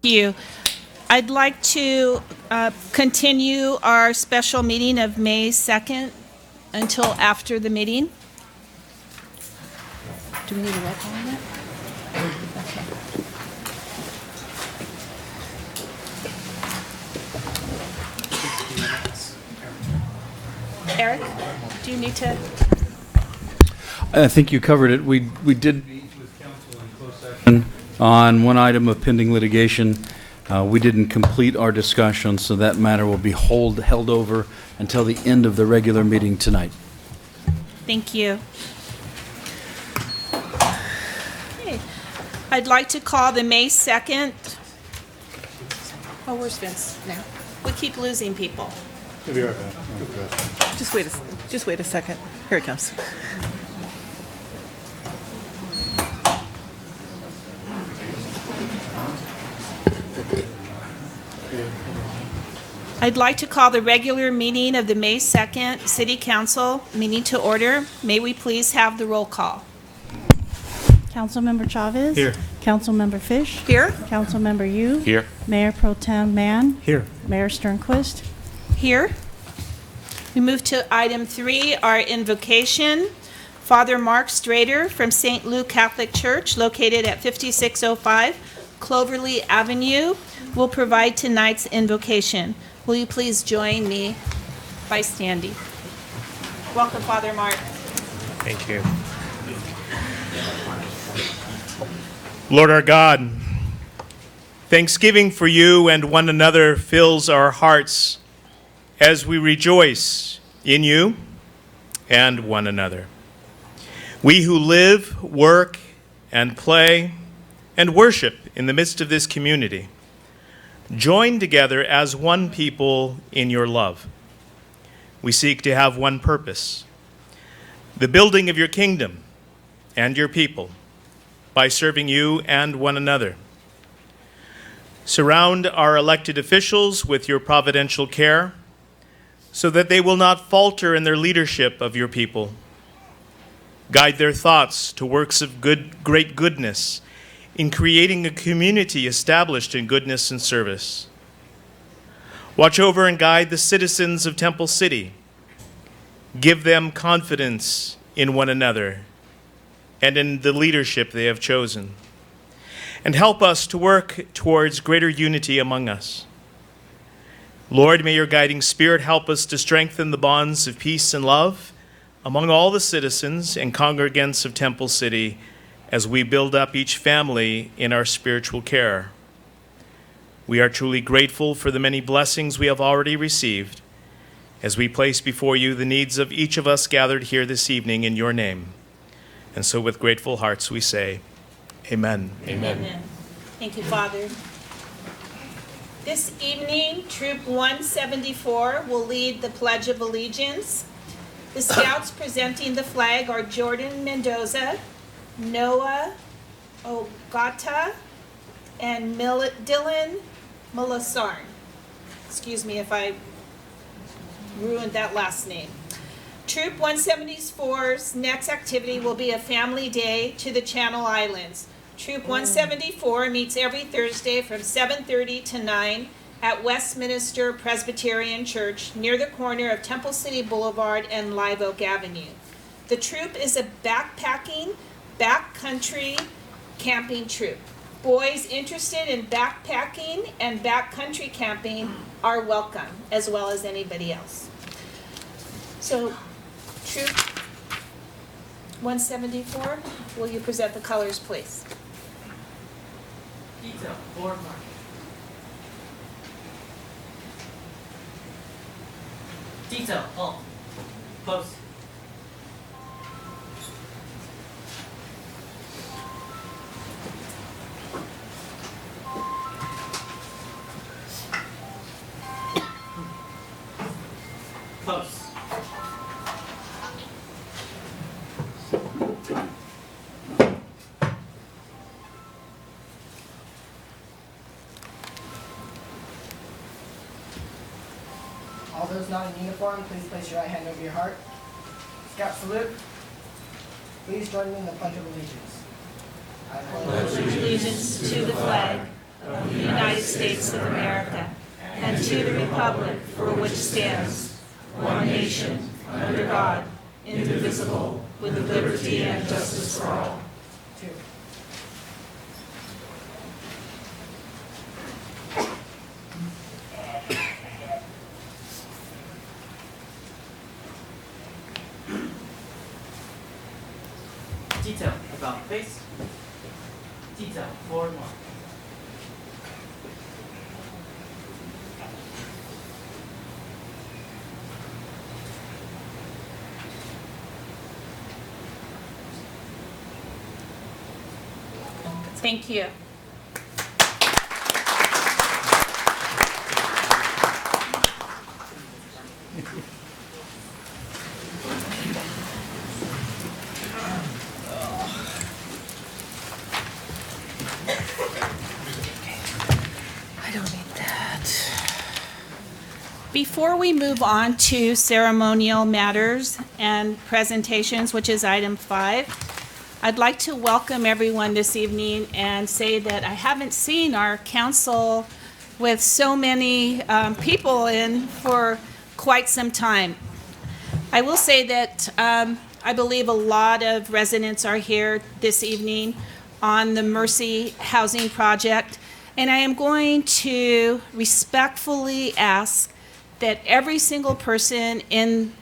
You. I'd like to continue our special meeting of May 2nd until after the meeting. Do we need a roll call on that? Okay. Eric, do you need to? I think you covered it. We did meet with council in closed session on one item of pending litigation. We didn't complete our discussion, so that matter will be held over until the end of the regular meeting tonight. Thank you. Okay. I'd like to call the May 2nd. Oh, where's Vince now? We keep losing people. He'll be right back. Just wait a second. Here it comes. I'd like to call the regular meeting of the May 2nd City Council meeting to order. May we please have the roll call? Councilmember Chavez. Here. Councilmember Fish. Here. Councilmember Yu. Here. Mayor Pro Tem Mann. Here. Mayor Sternquist. Here. We move to item 3, our invocation. Father Mark Strader from St. Luke Catholic Church, located at 5605 Cloverly Avenue, will provide tonight's invocation. Will you please join me by standing? Welcome, Father Mark. Thank you. Lord our God, thanksgiving for you and one another fills our hearts as we rejoice in you and one another. We who live, work, and play, and worship in the midst of this community, join together as one people in your love. We seek to have one purpose, the building of your kingdom and your people by serving you and one another. Surround our elected officials with your providential care so that they will not falter in their leadership of your people. Guide their thoughts to works of great goodness in creating a community established in goodness and service. Watch over and guide the citizens of Temple City. Give them confidence in one another and in the leadership they have chosen. And help us to work towards greater unity among us. Lord, may your guiding spirit help us to strengthen the bonds of peace and love among all the citizens and congregants of Temple City as we build up each family in our spiritual care. We are truly grateful for the many blessings we have already received as we place before you the needs of each of us gathered here this evening in your name. And so with grateful hearts we say, Amen. Amen. Thank you, Father. This evening, Troop 174 will lead the Pledge of Allegiance. The Scouts presenting the flag are Jordan Mendoza, Noah Ogata, and Dylan Mulasarn. Excuse me if I ruined that last name. Troop 174's next activity will be a family day to the Channel Islands. Troop 174 meets every Thursday from 7:30 to 9 at Westminster Presbyterian Church near the corner of Temple City Boulevard and Live Oak Avenue. The troop is a backpacking, backcountry camping troop. Boys interested in backpacking and backcountry camping are welcome, as well as anybody else. So, Troop 174, will you present the colors, please? Detail, board mark. Detail, halt. Post. Post. All those not in uniform, please place your right hand over your heart. Scout salute. Please join me in the Pledge of Allegiance. I pledge allegiance to the flag of the United States of America and to the republic for which stands one nation, under God, indivisible, with liberty and justice for all. Two. Detail, about face. Detail, forward mark. Thank you. I don't need that. Before we move on to ceremonial matters and presentations, which is item 5, I'd like to welcome everyone this evening and say that I haven't seen our council with so many people in for quite some time. I will say that I believe a lot of residents are here this evening on the Mercy Housing Project, and I am going to respectfully ask that every single person in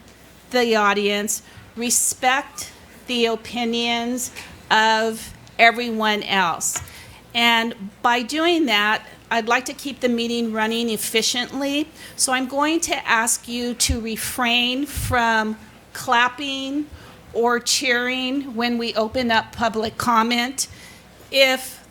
the audience respect the opinions of everyone else. And by doing that, I'd like to keep the meeting running efficiently. So I'm going to ask you to refrain from clapping or cheering when we open up public comment. If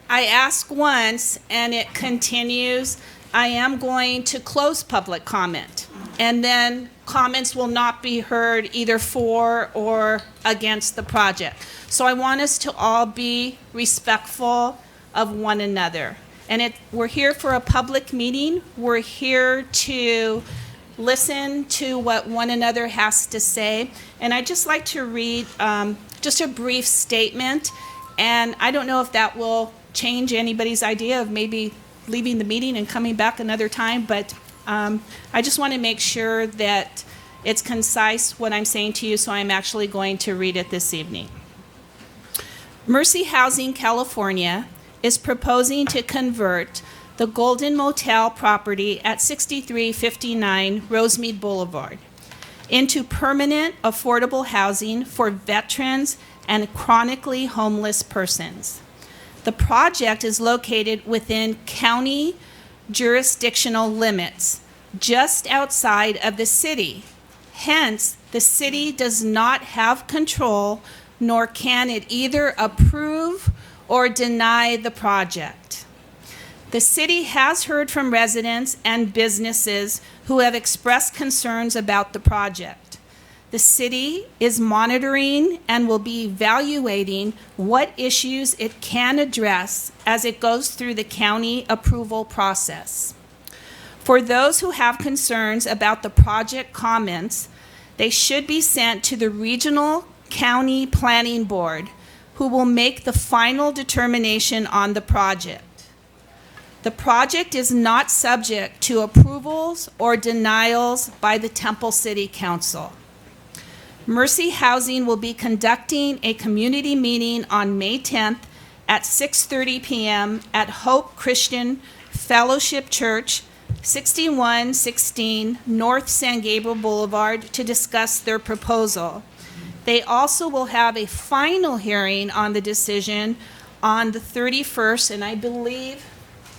I ask once and it continues, I am going to close public comment. And then comments will not be heard either for or against the project. So I want us to all be respectful of one another. And we're here for a public meeting. We're here to listen to what one another has to say. And I'd just like to read just a brief statement. And I don't know if that will change anybody's idea of maybe leaving the meeting and coming back another time, but I just want to make sure that it's concise what I'm saying to you, so I'm actually going to read it this evening. Mercy Housing California is proposing to convert the Golden Motel property at 6359 Rosemead Boulevard into permanent affordable housing for veterans and chronically homeless persons. The project is located within county jurisdictional limits, just outside of the city. Hence, the city does not have control, nor can it either approve or deny the project. The city has heard from residents and businesses who have expressed concerns about the project. The city is monitoring and will be evaluating what issues it can address as it goes through the county approval process. For those who have concerns about the project comments, they should be sent to the Regional County Planning Board, who will make the final determination on the project. The project is not subject to approvals or denials by the Temple City Council. Mercy Housing will be conducting a community meeting on May 10th at 6:30 p.m. at Hope Christian Fellowship Church, 6116 North San Gabriel Boulevard, to discuss their proposal. They also will have a final hearing on the decision on the 31st, and I believe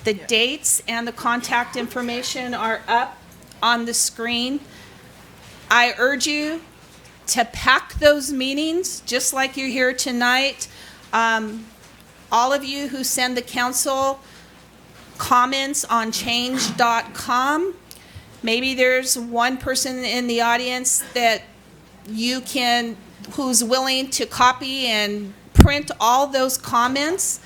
the dates and the contact information are up on the screen. I urge you to pack those meetings, just like you're here tonight. All of you who send the council comments on change.com, maybe there's one person in the audience that who's willing to copy and print all those comments,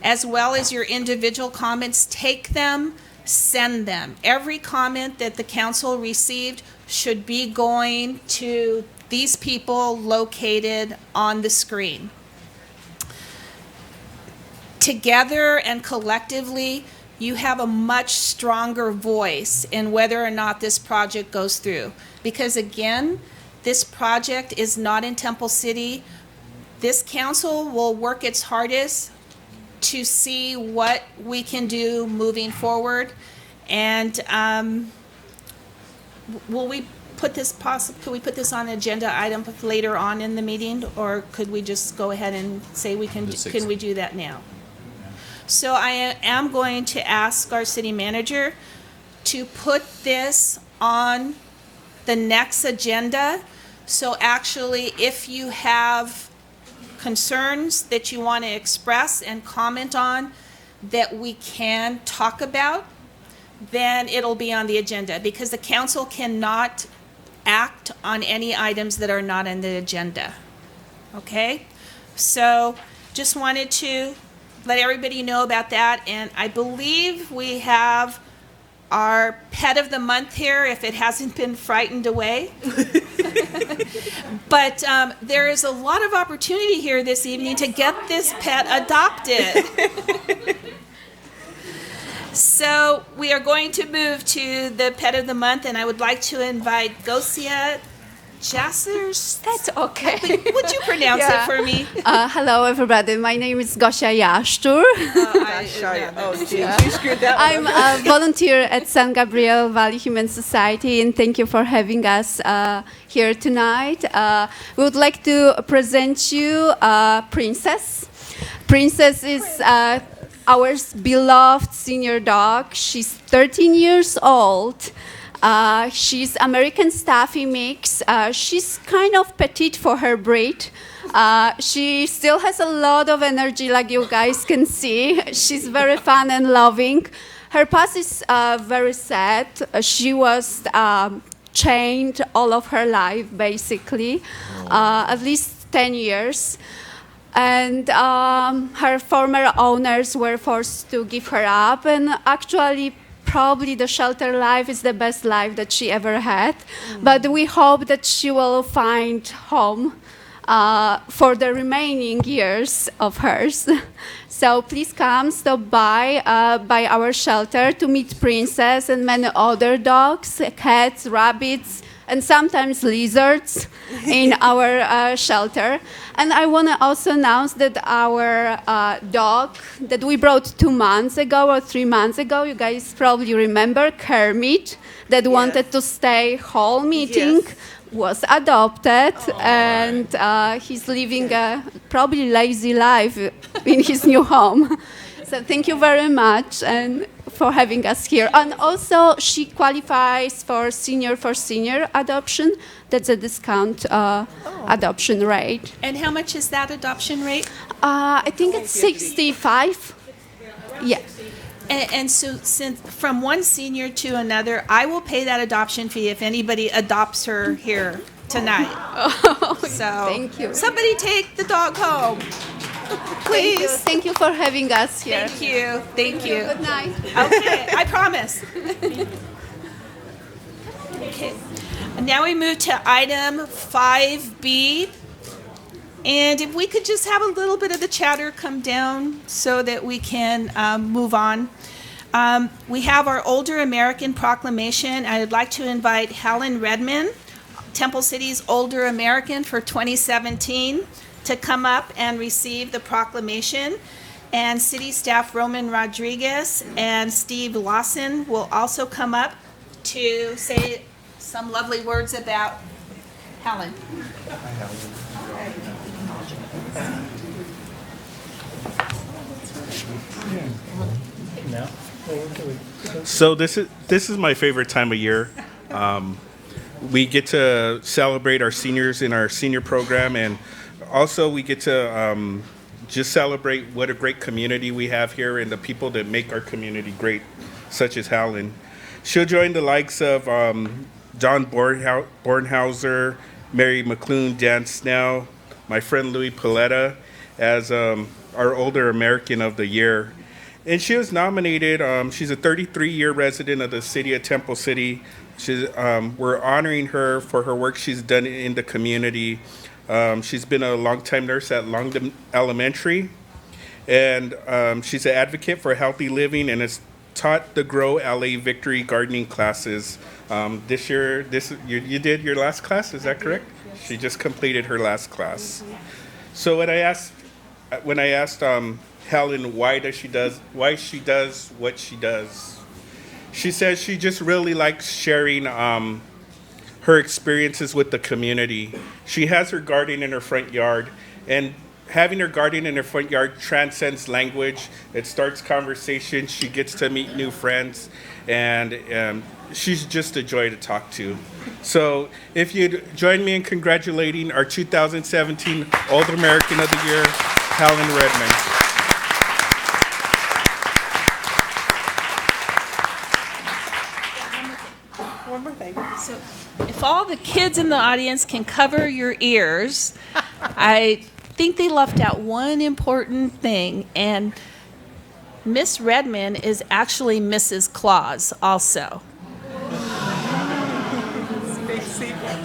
as well as your individual comments. Take them, send them. Every comment that the council received should be going to these people located on the screen. together and collectively, you have a much stronger voice in whether or not this project goes through. Because again, this project is not in Temple City. This council will work its hardest to see what we can do moving forward. And will we put this could we put this on an agenda item later on in the meeting, or could we just go ahead and say can we do that now? So I am going to ask our city manager to put this on the next agenda. So actually, if you have concerns that you want to express and comment on that we can talk about, then it'll be on the agenda, because the council cannot act on any items that are not on the agenda. Okay? So just wanted to let everybody know about that. And I believe we have our pet of the month here, if it hasn't been frightened away. But there is a lot of opportunity here this evening to get this pet adopted. So we are going to move to the pet of the month, and I would like to invite Gosia Jassers. That's okay. Would you pronounce it for me? Hello, everybody. My name is Gosia Jaszczur. You screwed that one up. I'm a volunteer at San Gabriel Valley Human Society, and thank you for having us here tonight. We would like to present you Princess. Princess is our beloved senior dog. She's 13 years old. She's American Staffy mix. She's kind of petite for her breed. She still has a lot of energy, like you guys can see. She's very fun and loving. Her past is very sad. She was chained all of her life, basically, at least 10 years. And her former owners were forced to give her up, and actually probably the shelter life is the best life that she ever had. But we hope that she will find home for the remaining years of hers. So please come, stop by our shelter to meet Princess and many other dogs, cats, rabbits, and sometimes lizards in our shelter. And I want to also announce that our dog that we brought 2 months ago or 3 months ago, you guys probably remember, Kermit, that wanted to stay home eating, was adopted, and he's living a probably lazy life in his new home. So thank you very much and for having us here. And also, she qualifies for senior adoption. That's a discount adoption rate. And how much is that adoption rate? I think it's 65. Yeah. And so, since from one senior to another, I will pay that adoption fee if anybody adopts her here tonight. So, Thank you. Somebody take the dog home, please. Thank you for having us here. Thank you. Thank you. Good night. Okay, I promise. Okay. And now we move to item 5B. And if we could just have a little bit of the chatter come down so that we can move on. We have our Older American Proclamation. I would like to invite Helen Redman, Temple City's Older American for 2017, to come up and receive the proclamation. And city staff Roman Rodriguez and Steve Lawson will also come up to say some lovely words about Helen. So this is my favorite time of year. We get to celebrate our seniors in our senior program, and also we get to just celebrate what a great community we have here and the people that make our community great, such as Helen. She'll join the likes of John Bornhauser, Mary McClune, Dan Snell, my friend Louis Paletta as our Older American of the Year. And she was nominated. She's a 33-year resident of the city of Temple City. We're honoring her for her work she's done in the community. She's been a longtime nurse at Longdon Elementary. And she's an advocate for healthy living and has taught the Grow LA Victory gardening classes. This year, you did your last class, is that correct? Yes. She just completed her last class. So when I asked Helen why she does what she does, she says she just really likes sharing her experiences with the community. She has her garden in her front yard, and having her garden in her front yard transcends language. It starts conversation. She gets to meet new friends, and she's just a joy to talk to. So if you'd join me in congratulating our 2017 Older American of the Year, Helen Redmond. One more thing. So if all the kids in the audience can cover your ears, I think they left out one important thing, and Miss Redmond is actually Mrs. Claus also. Big secret.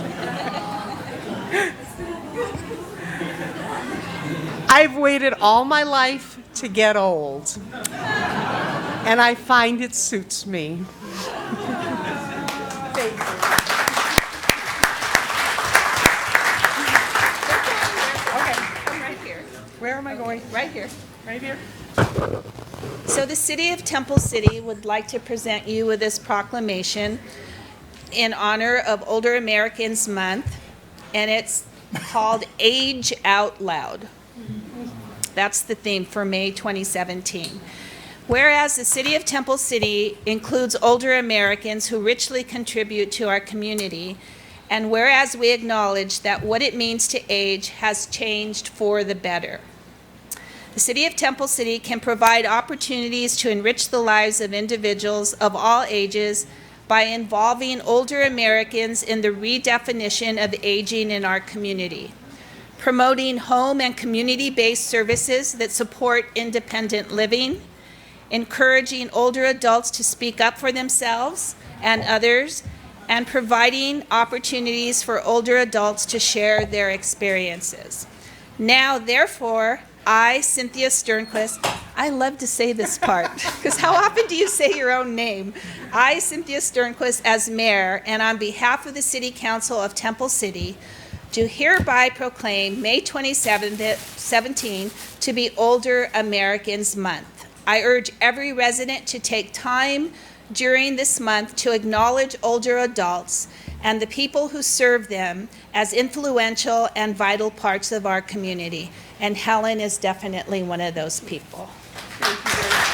I've waited all my life to get old, and I find it suits me. Thank you. Okay, come right here. Where am I going? Right here. Right here? So the City of Temple City would like to present you with this proclamation in honor of Older Americans Month, and it's called Age Out Loud. That's the theme for May 2017. Whereas the City of Temple City includes older Americans who richly contribute to our community, and whereas we acknowledge that what it means to age has changed for the better. The City of Temple City can provide opportunities to enrich the lives of individuals of all ages by involving older Americans in the redefinition of aging in our community, promoting home and community-based services that support independent living, encouraging older adults to speak up for themselves and others, and providing opportunities for older adults to share their experiences. Now, therefore, I, Cynthia Sternquist, I love to say this part, because how often do you say your own name? I, Cynthia Sternquist, as mayor, and on behalf of the City Council of Temple City, do hereby proclaim May 2017 to be Older Americans Month. I urge every resident to take time during this month to acknowledge older adults and the people who serve them as influential and vital parts of our community. And Helen is definitely one of those people. Thank you very much.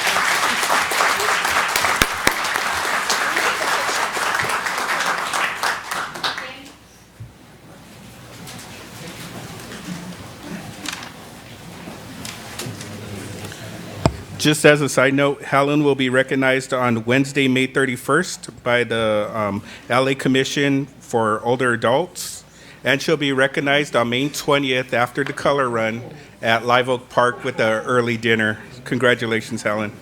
Just as a side note, Helen will be recognized on Wednesday, May 31st by the LA Commission for Older Adults, and she'll be recognized on May 20th after the color run at Live Oak Park with an early dinner. Congratulations, Helen.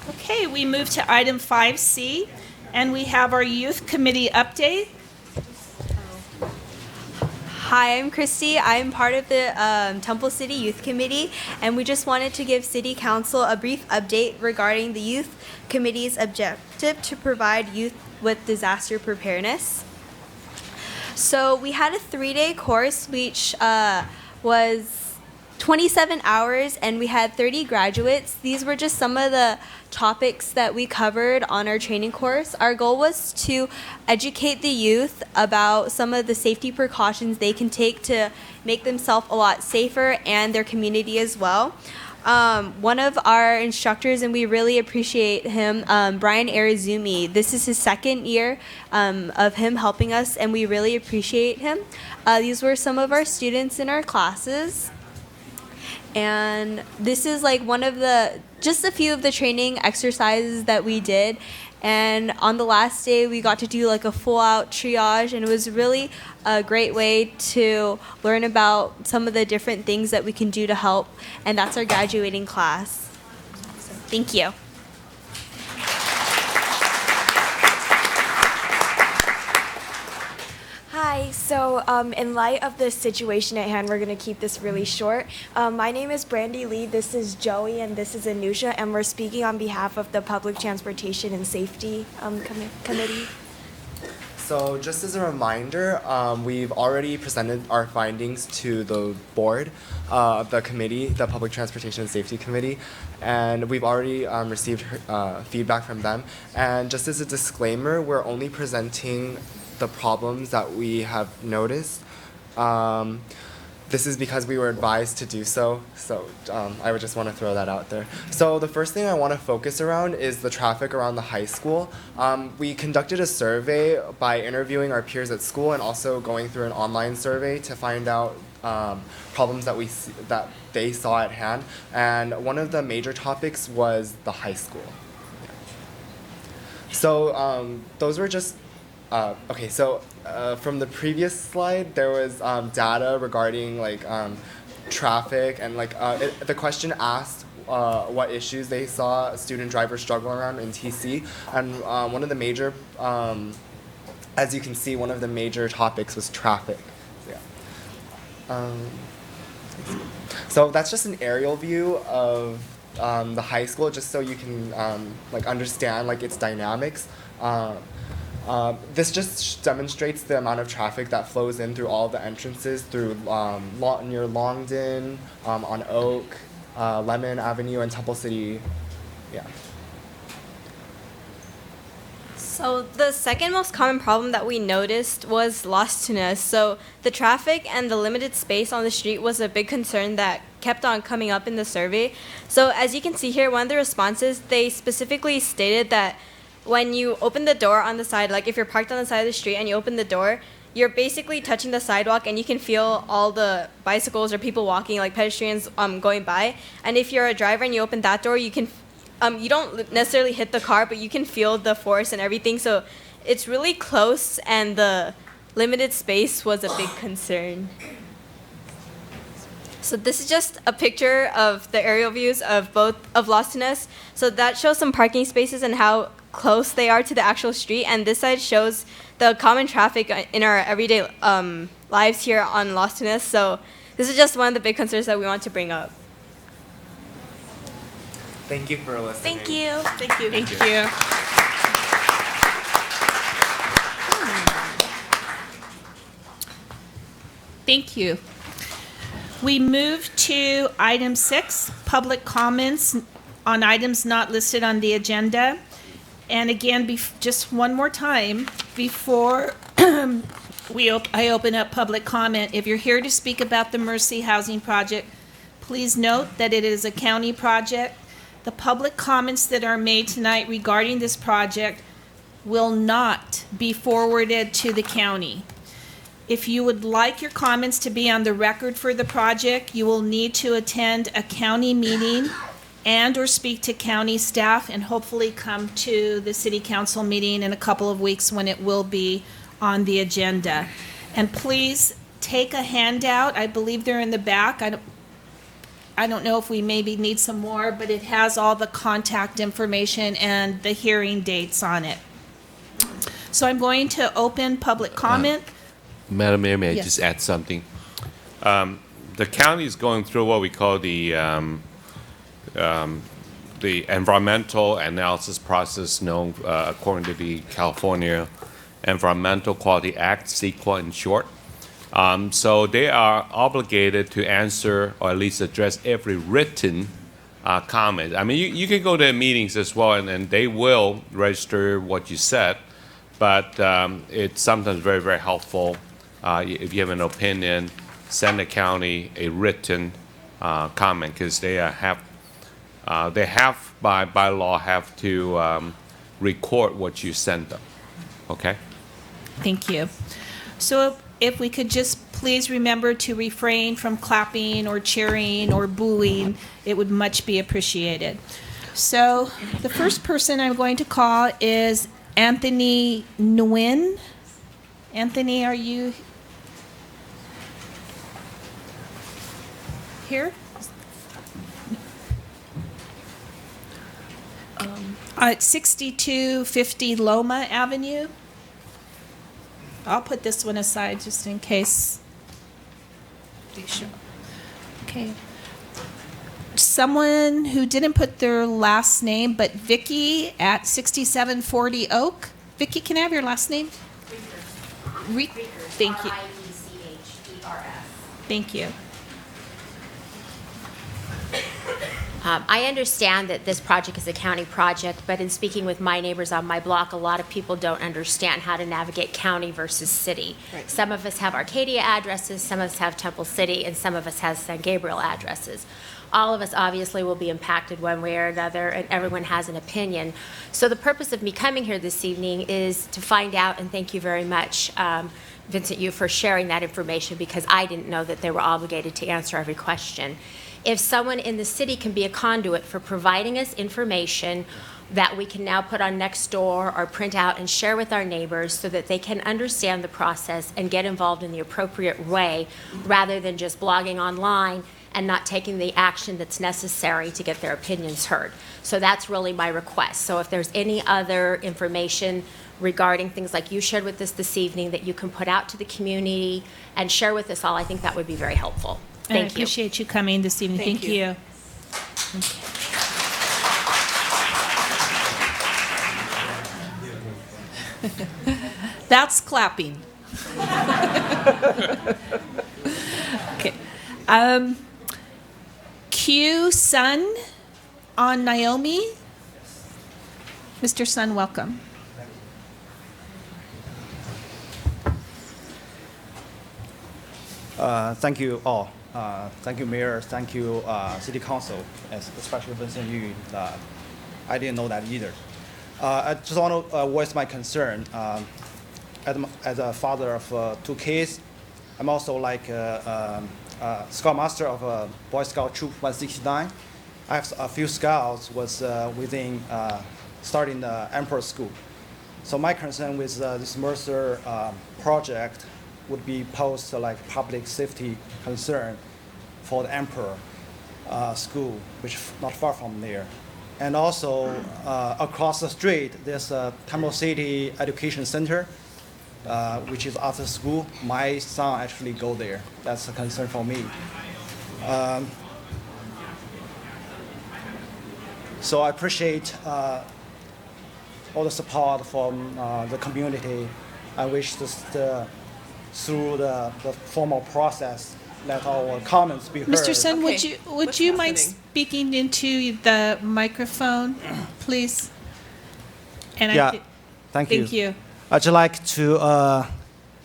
Okay, we move to item 5C, and we have our youth committee update. Hi, I'm Christy. I'm part of the Temple City Youth Committee, and we just wanted to give City Council a brief update regarding the Youth Committee's objective to provide youth with disaster preparedness. So we had a 3-day course which was 27 hours, and we had 30 graduates. These were just some of the topics that we covered on our training course. Our goal was to educate the youth about some of the safety precautions they can take to make themselves a lot safer and their community as well. One of our instructors, and we really appreciate him, Brian Arizumi. This is his second year of him helping us, and we really appreciate him. These were some of our students in our classes. And this is like just a few of the training exercises that we did. And on the last day, we got to do like a full out triage, and it was really a great way to learn about some of the different things that we can do to help. And that's our graduating class. So, thank you. Hi, so in light of the situation at hand, we're going to keep this really short. My name is Brandy Lee, this is Joey, and this is Anusha, and we're speaking on behalf of the Public Transportation and Safety Committee. So just as a reminder, we've already presented our findings to the board of the committee, the Public Transportation and Safety Committee, and we've already received feedback from them. And just as a disclaimer, we're only presenting the problems that we have noticed. This is because we were advised to do so, I would just want to throw that out there. So the first thing I want to focus around is the traffic around the high school. We conducted a survey by interviewing our peers at school and also going through an online survey to find out problems that they saw at hand. And one of the major topics was the high school. So those were just okay, so from the previous slide, there was data regarding like traffic, and like the question asked what issues they saw student drivers struggle around in TC, and one of the major, as you can see, one of the major topics was traffic. So that's just an aerial view of the high school, just so you can like understand like its dynamics. This just demonstrates the amount of traffic that flows in through all the entrances through near Longden, on Oak, Lemon Avenue, and Temple City. Yeah. So the second most common problem that we noticed was lostness. So the traffic and the limited space on the street was a big concern that kept on coming up in the survey. So as you can see here, one of the responses, they specifically stated that when you open the door on the side, like if you're parked on the side of the street and you open the door, you're basically touching the sidewalk, and you can feel all the bicycles or people walking, like pedestrians going by. And if you're a driver and you open that door, you can, you don't necessarily hit the car, but you can feel the force and everything. So it's really close, and the limited space was a big concern. So this is just a picture of the aerial views of Lostness. So that shows some parking spaces and how close they are to the actual street, and this side shows the common traffic in our everyday lives here on Lostness. So this is just one of the big concerns that we want to bring up. Thank you for listening. Thank you. Thank you. Thank you. Thank you. We move to item 6, public comments on items not listed on the agenda. And again, just one more time, before I open up public comment, if you're here to speak about the Mercy Housing Project, please note that it is a county project. The public comments that are made tonight regarding this project will not be forwarded to the county. If you would like your comments to be on the record for the project, you will need to attend a county meeting and or speak to county staff, and hopefully come to the city council meeting in a couple of weeks when it will be on the agenda. And please take a handout. I believe they're in the back. I don't know if we maybe need some more, but it has all the contact information and the hearing dates on it. So I'm going to open public comment. Madam Mayor, may I Yes. just add something? The county is going through what we call the environmental analysis process, known according to the California Environmental Quality Act, CEQA in short. So they are obligated to answer or at least address every written comment. I mean, you can go to meetings as well, and they will register what you said, but it's sometimes very, very helpful if you have an opinion, send the county a written comment, because they have by law have to record what you send them. Okay? Thank you. So if we could just please remember to refrain from clapping or cheering or booing, it would much be appreciated. So the first person I'm going to call is Anthony Nguyen. Anthony, are you here? At 6250 Loma Avenue. I'll put this one aside just in case. Okay. Someone who didn't put their last name, but Vicky at 6740 Oak. Vicky, can I have your last name? Riekers. Thank you. R-I-E-C-H-E-R-S. Thank you. I understand that this project is a county project, but in speaking with my neighbors on my block, a lot of people don't understand how to navigate county versus city. Right. Some of us have Arcadia addresses, some of us have Temple City, and some of us have San Gabriel addresses. All of us obviously will be impacted one way or another, and everyone has an opinion. So the purpose of me coming here this evening is to find out, and thank you very much, Vincent, you for sharing that information, because I didn't know that they were obligated to answer every question. If someone in the city can be a conduit for providing us information that we can now put on Nextdoor or print out and share with our neighbors so that they can understand the process and get involved in the appropriate way, rather than just blogging online and not taking the action that's necessary to get their opinions heard. So that's really my request. So if there's any other information regarding things like you shared with us this evening that you can put out to the community and share with us all, I think that would be very helpful. And I Thank you. appreciate you coming this evening. Thank you. That's clapping. Okay. Q Sun on Naomi. Mr. Sun, welcome. Thank you all. Thank you, Mayor. Thank you, City Council, especially Vincent Yu. I didn't know that either. I just want to voice my concern. As a father of 2 kids, I'm also like a Scoutmaster of Boy Scout Troop 169. I have a few scouts was within starting the Emperor School. So my concern with this Mercer project would be posed like public safety concern for the Emperor School, which is not far from there. And also across the street, there's a Temple City Education Center, which is after school. My son actually go there. That's a concern for me. So I appreciate all the support from the community. I wish this, through the formal process, let our comments be heard. Mr. Sun, would you mind speaking into the microphone, please? And yeah, thank you. Thank you. I'd like to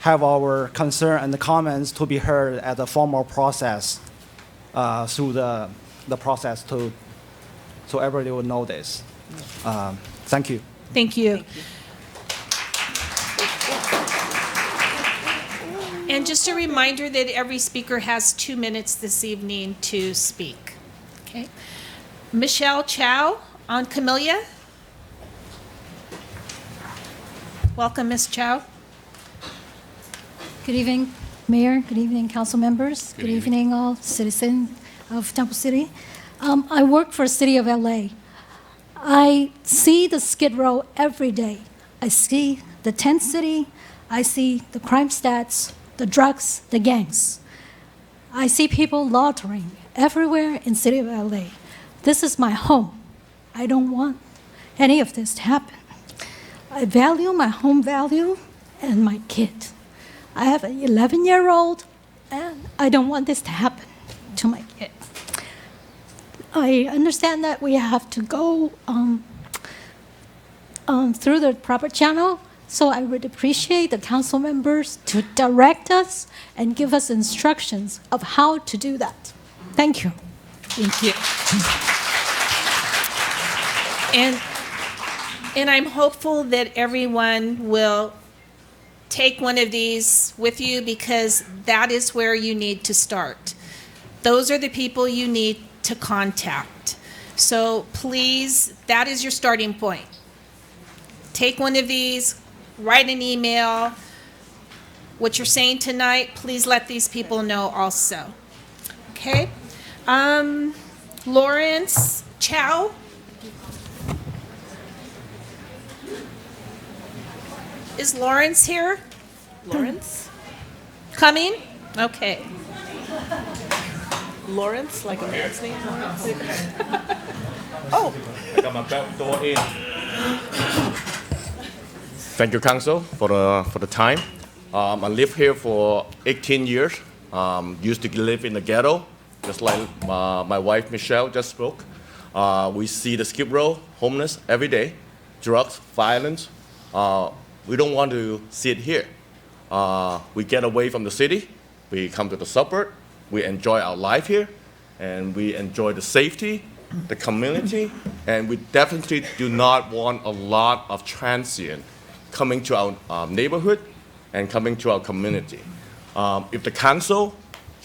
have our concern and the comments to be heard at the formal process through the process so everybody will know this. Thank you. Thank you. And just a reminder that every speaker has 2 minutes this evening to speak. Okay. Michelle Chow on Camellia. Welcome, Ms. Chow. Good evening, Mayor. Good evening, council members. Good evening, all citizens of Temple City. I work for the city of LA. I see the Skid Row every day. I see the tent city. I see the crime stats, the drugs, the gangs. I see people loitering everywhere in the city of LA. This is my home. I don't want any of this to happen. I value my home value and my kid. I have an 11-year-old, and I don't want this to happen to my kid. I understand that we have to go through the proper channel, so I would appreciate the council members to direct us and give us instructions of how to do that. Thank you. Thank you. And I'm hopeful that everyone will take one of these with you, because that is where you need to start. Those are the people you need to contact. So please, that is your starting point. Take one of these, write an email. What you're saying tonight, please let these people know also. Okay? Lawrence Chow. Is Lawrence here? Lawrence? Coming? Okay. Lawrence, like a man's name, Lawrence? Oh. Thank you, Council, for the time. I lived here for 18 years. Used to live in the ghetto, just like my wife Michelle just spoke. We see the Skid Row, homeless every day, drugs, violence. We don't want to see it here. We get away from the city. We come to the suburb. We enjoy our life here, and we enjoy the safety, the community, and we definitely do not want a lot of transient coming to our neighborhood and coming to our community. If the council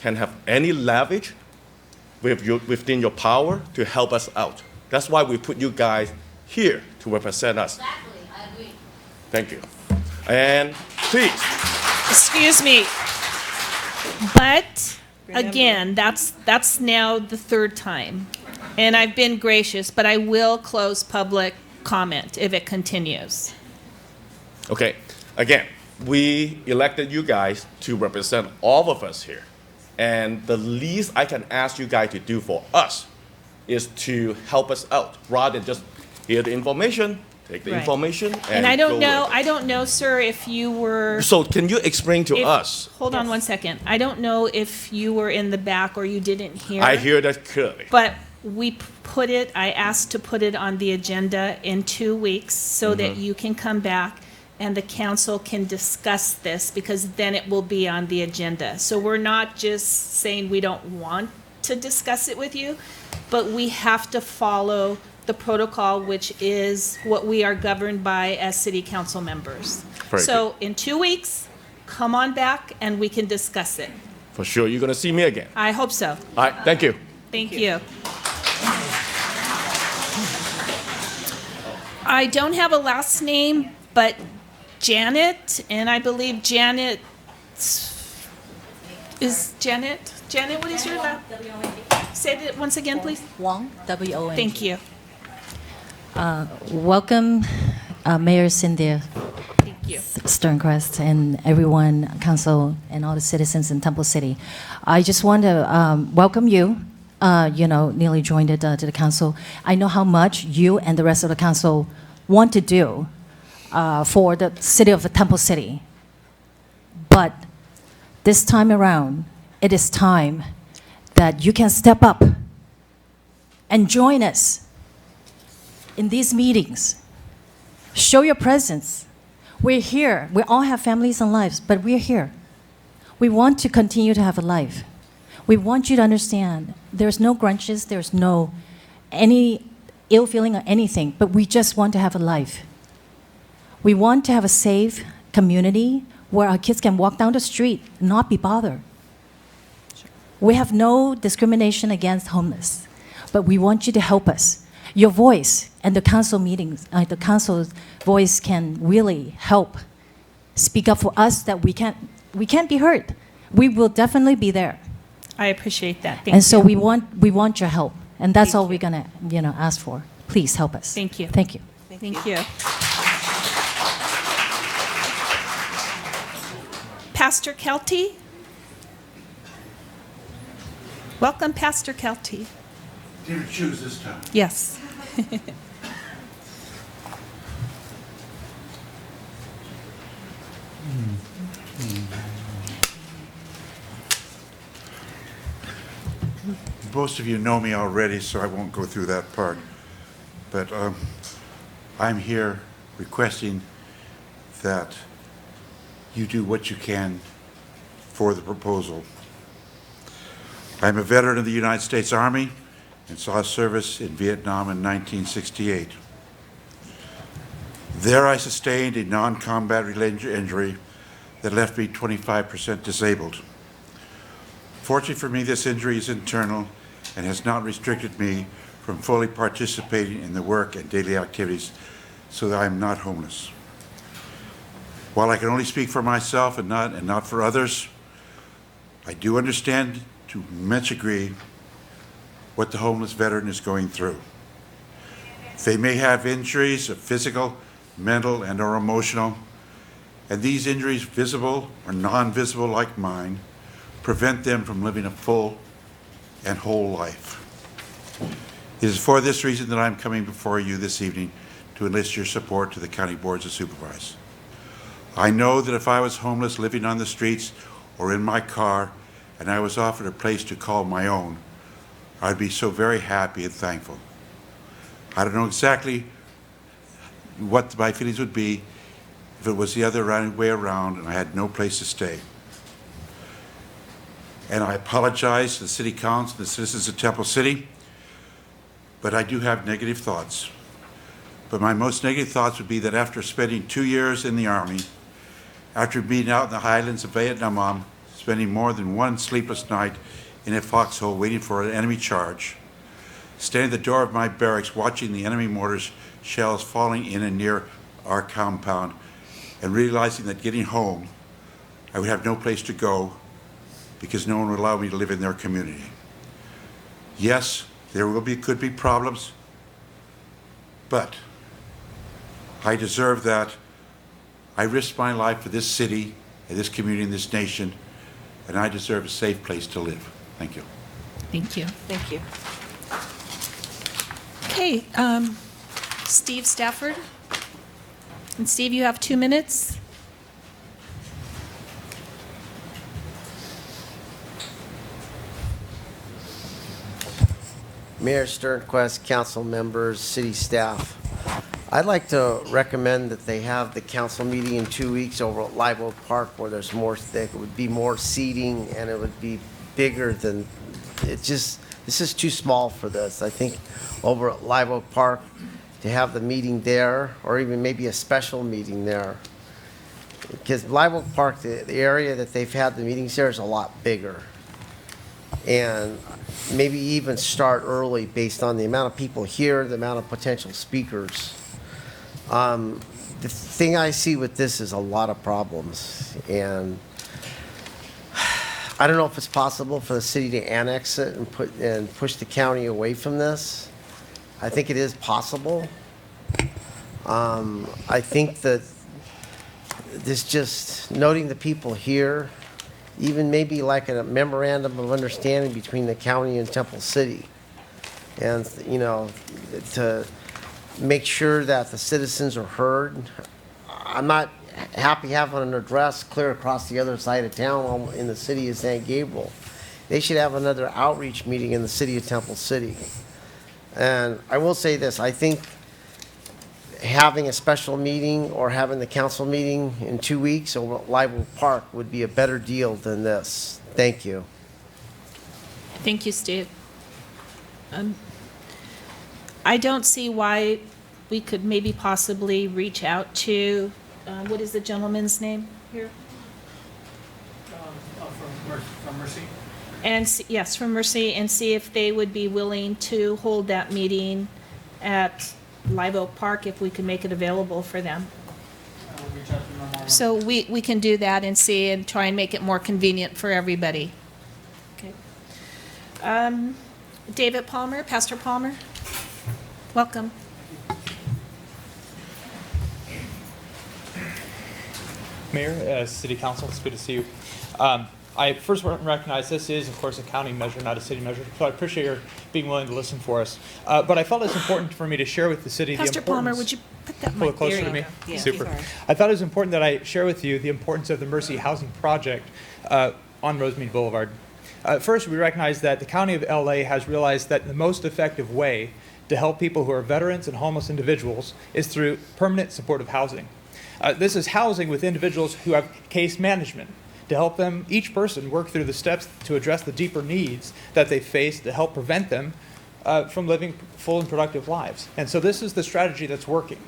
can have any leverage within your power to help us out, that's why we put you guys here to represent us. Exactly, I agree. Thank you. And please. Excuse me. But again, that's now the third time. And I've been gracious, but I will close public comment if it continues. Okay, again, we elected you guys to represent all of us here. And the least I can ask you guys to do for us is to help us out, rather than just hear the information, take the Right. information, And I don't go know, sir, if you were. So can you explain to us? Hold on one second. I don't know if you were in the back or you didn't hear. I hear that clearly. But I asked to put it on the agenda in 2 weeks so that Mhm. you can come back and the council can discuss this, because then it will be on the agenda. So we're not just saying we don't want to discuss it with you, but we have to follow the protocol, which is what we are governed by as city council members. Very So in 2 weeks, come on back and we can discuss it. For sure, you're gonna see me again. I hope so. All right, thank you. Thank you. I don't have a last name, but Janet, and I believe Janet, is Janet? Janet, what is your last? Say it once again, please. Wong, W-O-N. Thank you. Welcome, Mayor Cynthia Sternquist, and everyone, council, and all the citizens in Temple City. I just want to welcome you. Newly joined to the council. I know how much you and the rest of the council want to do for the city of Temple City. But this time around, it is time that you can step up and join us in these meetings. Show your presence. We're here. We all have families and lives, but we're here. We want to continue to have a life. We want you to understand there's no grudges, there's no any ill feeling or anything, but we just want to have a life. We want to have a safe community where our kids can walk down the street and not be bothered. We have no discrimination against homeless, but we want you to help us. Your voice and the council meetings, the council's voice can really help speak up for us that we can't be heard. We will definitely be there. I appreciate that. Thank And you. so we want your help, and that's all we're gonna ask for. Please help us. Thank you. Thank you. Thank you. Pastor Kelty? Welcome, Pastor Kelty. Didn't choose this time. Yes. most of you know me already, so I won't go through that part. But I'm here requesting that you do what you can for the proposal. I'm a veteran of the United States Army and saw service in Vietnam in 1968. There I sustained a non-combat related injury that left me 25% disabled. Fortunately for me, this injury is internal and has not restricted me from fully participating in the work and daily activities, so that I am not homeless. While I can only speak for myself and not for others, I do understand to much degree what the homeless veteran is going through. They may have injuries of physical, mental, and/or emotional, and these injuries, visible or non-visible like mine, prevent them from living a full and whole life. It is for this reason that I'm coming before you this evening to enlist your support to the County Boards of Supervisors. I know that if I was homeless living on the streets or in my car and I was offered a place to call my own, I'd be so very happy and thankful. I don't know exactly what my feelings would be if it was the other way around and I had no place to stay. And I apologize to the City Council and the citizens of Temple City, but I do have negative thoughts. But my most negative thoughts would be that after spending 2 years in the Army, after being out in the highlands of Vietnam, spending more than one sleepless night in a foxhole waiting for an enemy charge, standing at the door of my barracks watching the enemy mortars shells falling in and near our compound, and realizing that getting home, I would have no place to go because no one would allow me to live in their community. Yes, there could be problems, but I deserve that. I risked my life for this city, and this community, and this nation, and I deserve a safe place to live. Thank you. Thank you. Thank you. Okay, Steve Stafford. And Steve, you have 2 minutes. Mayor Sternquist, council members, city staff. I'd like to recommend that they have the council meeting in 2 weeks over at Live Oak Park where there's more, there would be more seating and it would be bigger than, this is too small for this. I think over at Live Oak Park to have the meeting there or even maybe a special meeting there. Because Live Oak Park, the area that they've had the meetings there is a lot bigger. And maybe even start early based on the amount of people here, the amount of potential speakers. The thing I see with this is a lot of problems, and I don't know if it's possible for the city to annex it and push the county away from this. I think it is possible. I think that this just noting the people here, even maybe like a memorandum of understanding between the county and Temple City. And, you know, to make sure that the citizens are heard. I'm not happy having an address clear across the other side of town in the city of San Gabriel. They should have another outreach meeting in the city of Temple City. And I will say this, I think having a special meeting or having the council meeting in 2 weeks over at Live Oak Park would be a better deal than this. Thank you. Thank you, Steve. I don't see why we could maybe possibly reach out to, what is the gentleman's name here? From Mercy. And yes, from Mercy, and see if they would be willing to hold that meeting at Live Oak Park if we could make it available for them. So we can do that and see and try and make it more convenient for everybody. Okay. David Palmer, Pastor Palmer, welcome. Mayor, City Council, it's good to see you. I first want to recognize this is, of course, a county measure, not a city measure, so I appreciate your being willing to listen for us. But I felt it's important for me to share with the city Pastor the importance... Palmer, would you put that Pull mic it closer there to you me? go. Yeah. Super. Sorry. I thought it was important that I share with you the importance of the Mercy Housing Project on Rosemead Boulevard. First, we recognize that the County of LA has realized that the most effective way to help people who are veterans and homeless individuals is through permanent supportive housing. This is housing with individuals who have case management to help them, each person, work through the steps to address the deeper needs that they face to help prevent them from living full and productive lives. And so this is the strategy that's working.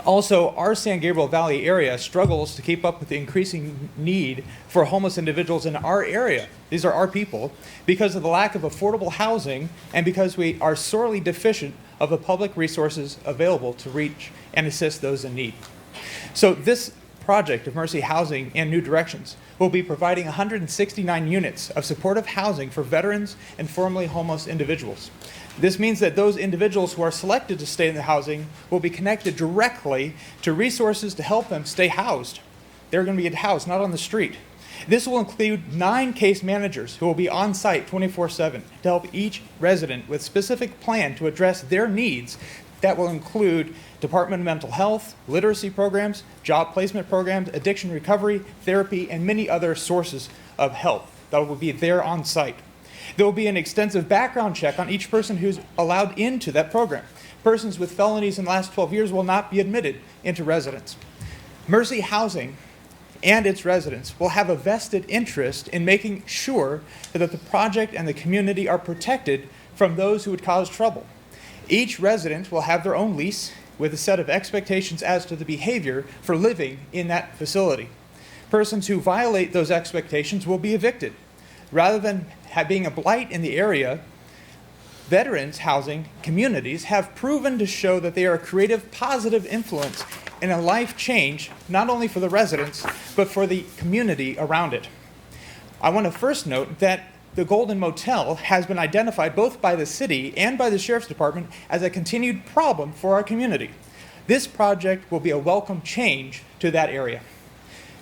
Also, our San Gabriel Valley area struggles to keep up with the increasing need for homeless individuals in our area. These are our people, because of the lack of affordable housing and because we are sorely deficient of the public resources available to reach and assist those in need. So this project of Mercy Housing and New Directions will be providing 169 units of supportive housing for veterans and formerly homeless individuals. This means that those individuals who are selected to stay in the housing will be connected directly to resources to help them stay housed. They're going to be housed, not on the street. This will include 9 case managers who will be on site 24/7 to help each resident with specific plan to address their needs. That will include Department of Mental Health, literacy programs, job placement programs, addiction recovery, therapy, and many other sources of help that will be there on site. There will be an extensive background check on each person who's allowed into that program. Persons with felonies in the last 12 years will not be admitted into residence. Mercy Housing and its residents will have a vested interest in making sure that the project and the community are protected from those who would cause trouble. Each resident will have their own lease with a set of expectations as to the behavior for living in that facility. Persons who violate those expectations will be evicted. Rather than being a blight in the area, veterans housing communities have proven to show that they are a creative, positive influence and a life change, not only for the residents, but for the community around it. I want to first note that the Golden Motel has been identified both by the city and by the Sheriff's Department as a continued problem for our community. This project will be a welcome change to that area.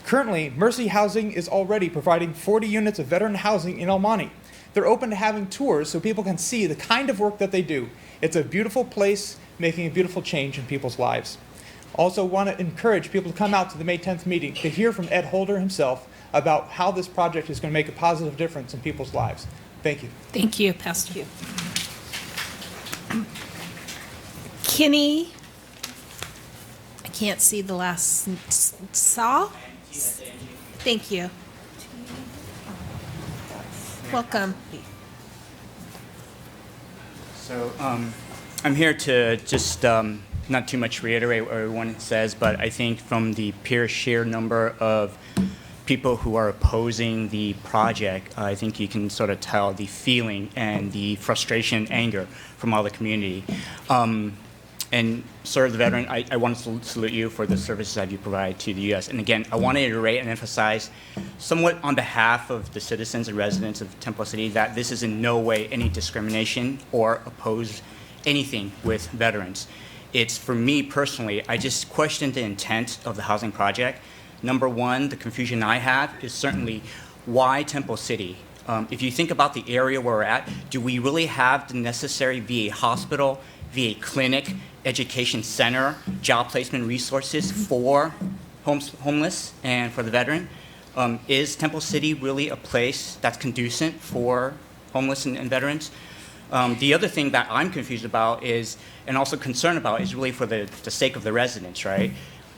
Currently, Mercy Housing is already providing 40 units of veteran housing in El Monte. They're open to having tours so people can see the kind of work that they do. It's a beautiful place, making a beautiful change in people's lives. Also want to encourage people to come out to the May 10th meeting to hear from Ed Holder himself about how this project is going to make a positive difference in people's lives. Thank you. Thank you, Pastor. Kinney, I can't see the last saw. Thank you. Welcome. So I'm here to just not too much reiterate what everyone says, but I think from the sheer number of people who are opposing the project, I think you can sort of tell the feeling and the frustration and anger from all the community. And sir, the veteran, I want to salute you for the services that you provide to the U.S. And again, I want to iterate and emphasize somewhat on behalf of the citizens and residents of Temple City that this is in no way any discrimination or oppose anything with veterans. It's, for me personally, I just question the intent of the housing project. Number one, the confusion I have is certainly why Temple City? If you think about the area where we're at, do we really have the necessary VA hospital, VA clinic, education center, job placement resources for homeless and for the veteran? Is Temple City really a place that's conducive for homeless and veterans? The other thing that I'm confused about is, and also concerned about, is really for the sake of the residents, right?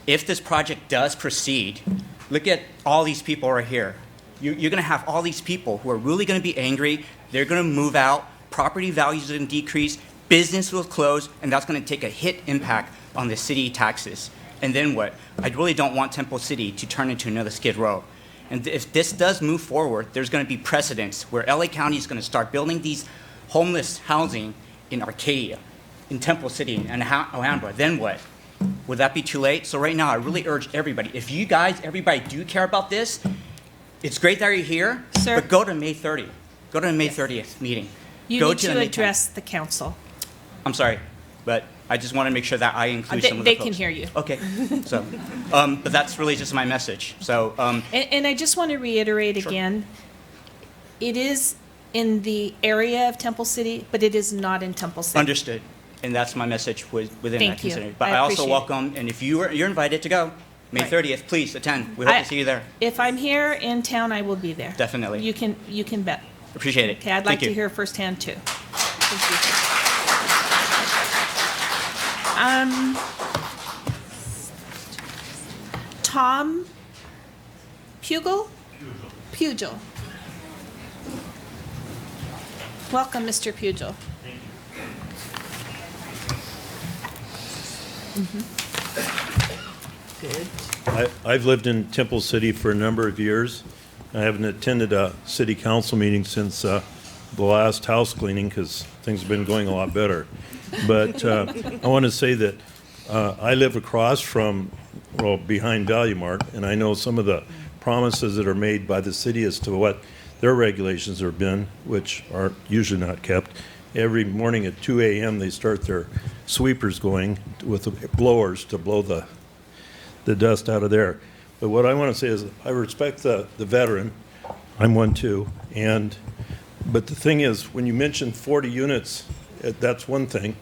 If this project does proceed, look at all these people right here. You're going to have all these people who are really going to be angry. They're going to move out. Property values are going to decrease. Business will close, and that's going to take a hit impact on the city taxes. And then what? I really don't want Temple City to turn into another Skid Row. And if this does move forward, there's going to be precedents where LA County is going to start building these homeless housing in Arcadia, in Temple City, and Alhambra. Then what? Would that be too late? So right now, I really urge everybody, if you guys, everybody do care about this, it's great that you're here, Sir? but go to May 30th. Go to the May 30th meeting. You Go need the to May address the council. I'm sorry, but I just want to make sure that I include some of the They folks. can hear you. Okay, so, but that's really just my message. So, And I just want to reiterate again, it is in the area of Temple City, but it is not in Temple City. understood, and that's my message within Thank that you. consideration. But I I also appreciate it. welcome, and if you're invited to go, May Right. 30th, please attend. We hope I- to see you there. If I'm here in town, I will be there. Definitely. You can bet. Appreciate it. Okay, I'd like Thank you. to hear firsthand too. Thank you. Tom Pugel? Pugel. Welcome, Mr. Pugel. Good. I've lived in Temple City for a number of years. I haven't attended a city council meeting since the last house cleaning because things have been going a lot better. But I want to say that I live across from, well, behind Value Mart, and I know some of the promises that are made by the city as to what their regulations have been, which are usually not kept. Every morning at 2 a.m. they start their sweepers going with the blowers to blow the dust out of there. But what I want to say is I respect the veteran. I'm one too. But the thing is, when you mention 40 units, that's one thing.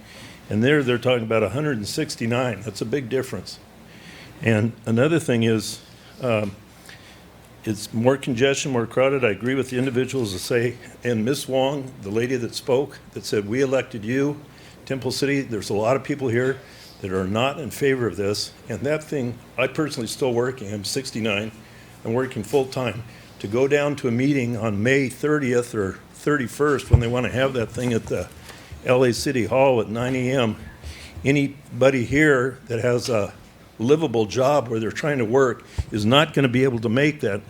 And they're talking about 169. That's a big difference. And another thing is, it's more congestion, more crowded. I agree with the individuals that say, and Ms. Wong, the lady that spoke, that said, we elected you, Temple City. There's a lot of people here that are not in favor of this. And that thing, I personally still working. I'm 69. I'm working full time. To go down to a meeting on May 30th or 31st when they want to have that thing at the LA City Hall at 9 a.m., anybody here that has a livable job where they're trying to work is not going to be able to make that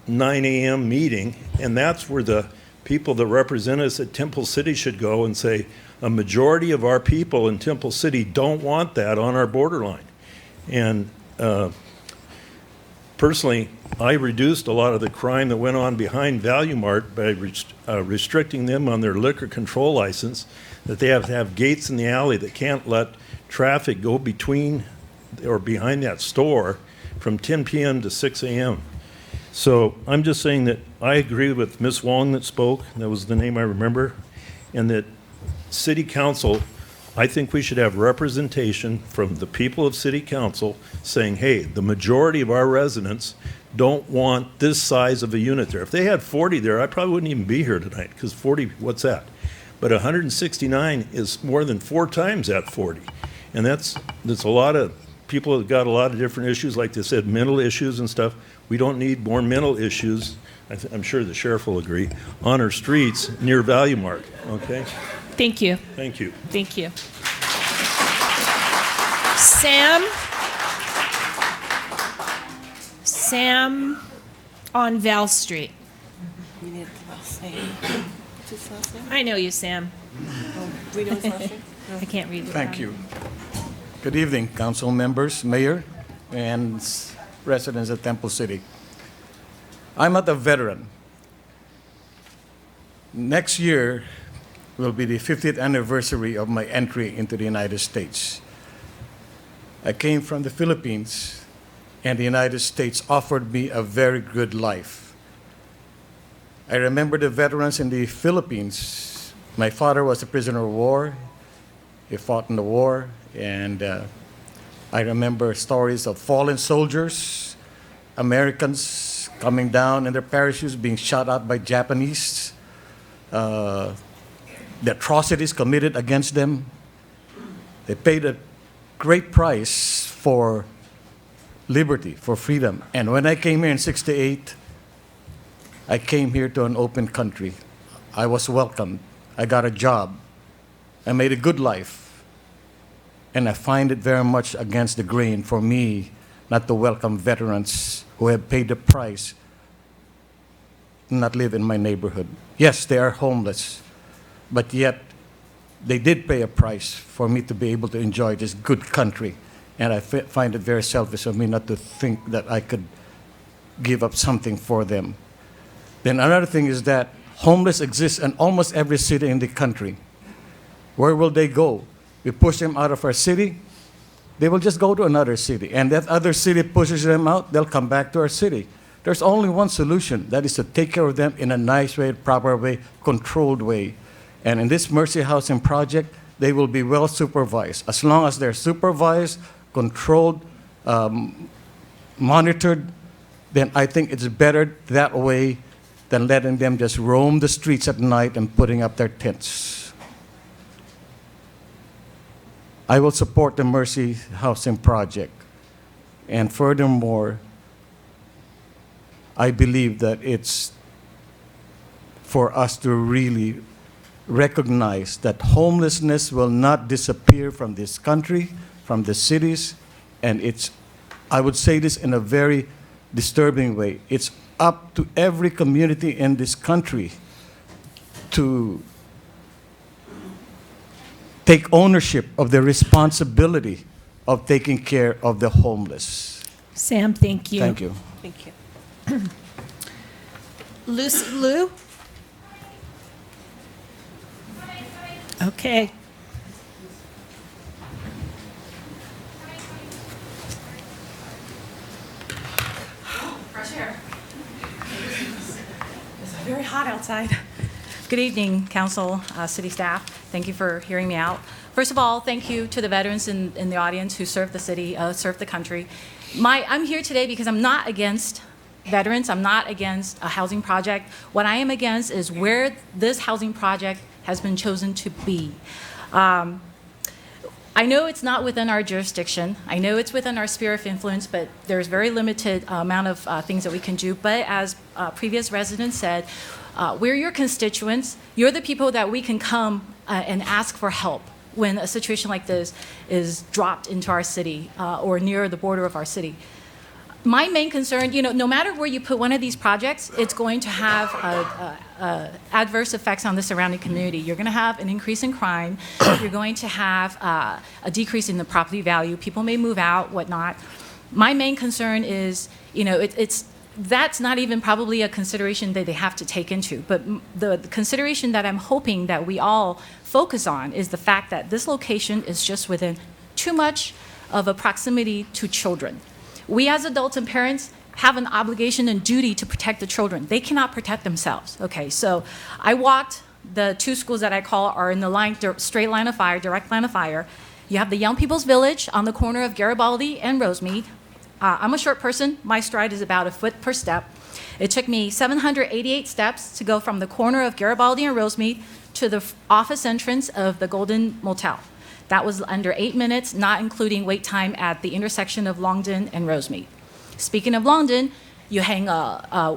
9 a.m. meeting. And that's where the people that represent us at Temple City should go and say, a majority of our people in Temple City don't want that on our borderline. And personally, I reduced a lot of the crime that went on behind Value Mart by restricting them on their liquor control license, that they have to have gates in the alley that can't let traffic go between or behind that store from 10 p.m. to 6 a.m. So I'm just saying that I agree with Ms. Wong that spoke, that was the name I remember, and that City Council, I think we should have representation from the people of City Council saying, hey, the majority of our residents don't want this size of a unit there. If they had 40 there, I probably wouldn't even be here tonight, because 40, what's that? But 169 is more than 4 times that 40. And that's a lot of people that got a lot of different issues, like they said, mental issues and stuff. We don't need more mental issues, I'm sure the sheriff will agree, on our streets near Value Mart, okay? Thank you. Thank you. Thank you. Sam on Val Street. I know you, Sam. I can't read it. Thank you. Good evening, council members, mayor, and residents of Temple City. I'm not a veteran. Next year will be the 50th anniversary of my entry into the United States. I came from the Philippines, and the United States offered me a very good life. I remember the veterans in the Philippines. My father was a prisoner of war. He fought in the war, and I remember stories of fallen soldiers, Americans coming down in their parachutes, being shot at by Japanese, the atrocities committed against them. They paid a great price for liberty, for freedom. And when I came here in '68, I came here to an open country. I was welcomed. I got a job. I made a good life. And I find it very much against the grain for me not to welcome veterans who have paid the price to not live in my neighborhood. Yes, they are homeless, but yet they did pay a price for me to be able to enjoy this good country. And I find it very selfish of me not to think that I could give up something for them. Then another thing is that homeless exists in almost every city in the country. Where will they go? We push them out of our city, they will just go to another city. And that other city pushes them out, they'll come back to our city. There's only one solution, that is to take care of them in a nice way, proper way, controlled way. And in this Mercy Housing project, they will be well supervised. As long as they're supervised, controlled, monitored, then I think it's better that way than letting them just roam the streets at night and putting up their tents. I will support the Mercy Housing Project. And furthermore, I believe that it's for us to really recognize that homelessness will not disappear from this country, from the cities, and I would say this in a very disturbing way. It's up to every community in this country to take ownership of the responsibility of taking care of the homeless. Sam, thank you. Thank you. Thank you. Lucy Liu? Okay. Fresh air. It's very hot outside. Good evening, council, city staff. Thank you for hearing me out. First of all, thank you to the veterans in the audience who served the city, served the country. I'm here today because I'm not against veterans. I'm not against a housing project. What I am against is where this housing project has been chosen to be. I know it's not within our jurisdiction. I know it's within our sphere of influence, but there's very limited amount of things that we can do. But as previous residents said, we're your constituents. You're the people that we can come and ask for help when a situation like this is dropped into our city or near the border of our city. My main concern, no matter where you put one of these projects, it's going to have adverse effects on the surrounding community. You're going to have an increase in crime. You're going to have a decrease in the property value. People may move out, whatnot. My main concern is, that's not even probably a consideration that they have to take into. But the consideration that I'm hoping that we all focus on is the fact that this location is just within too much of a proximity to children. We as adults and parents have an obligation and duty to protect the children. They cannot protect themselves. Okay, so I walked the two schools that I call are in the straight line of fire, direct line of fire. You have the Young People's Village on the corner of Garibaldi and Rosemead. I'm a short person. My stride is about a foot per step. It took me 788 steps to go from the corner of Garibaldi and Rosemead to the office entrance of the Golden Motel. That was under 8 minutes, not including wait time at the intersection of Longden and Rosemead. Speaking of Longden, you hang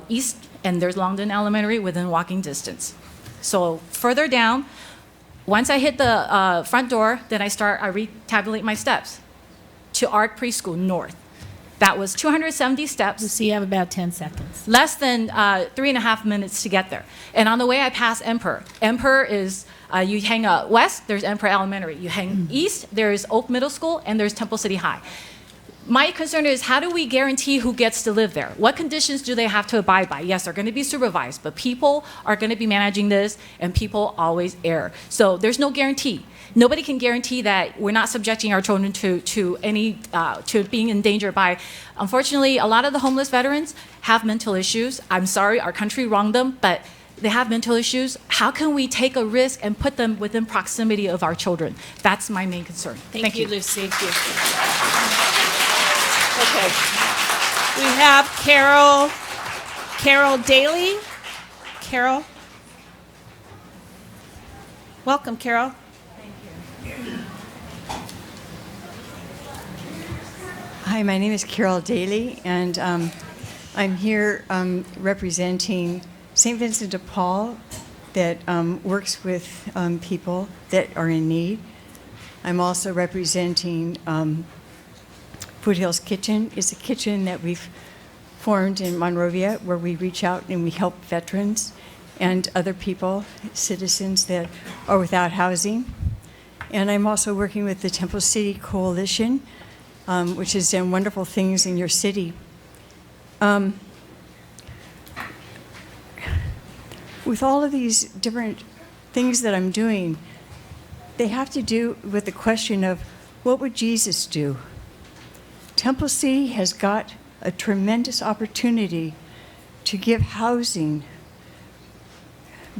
east, and there's Longden Elementary within walking distance. So further down, once I hit the front door, then I retabulate my steps to Arc Preschool North. That was 270 steps. So you have about 10 seconds. Less than 3.5 minutes to get there. And on the way, I pass Emperor. Emperor is, you hang west, there's Emperor Elementary. You hang east, there's Oak Middle School, and there's Temple City High. My concern is, how do we guarantee who gets to live there? What conditions do they have to abide by? Yes, they're going to be supervised, but people are going to be managing this, and people always err. So there's no guarantee. Nobody can guarantee that we're not subjecting our children to being endangered by. Unfortunately, a lot of the homeless veterans have mental issues. I'm sorry, our country wronged them, but they have mental issues. How can we take a risk and put them within proximity of our children? That's my main concern. Thank you, Lucy. Thank you. Okay. We have Carol Daly. Carol. Welcome, Carol. Hi, my name is Carol Daly, and I'm here representing St. Vincent de Paul that works with people that are in need. I'm also representing Foothills Kitchen. It's a kitchen that we've formed in Monrovia where we reach out and we help veterans and other people, citizens that are without housing. And I'm also working with the Temple City Coalition, which has done wonderful things in your city. With all of these different things that I'm doing, they have to do with the question of what would Jesus do? Temple City has got a tremendous opportunity to give housing,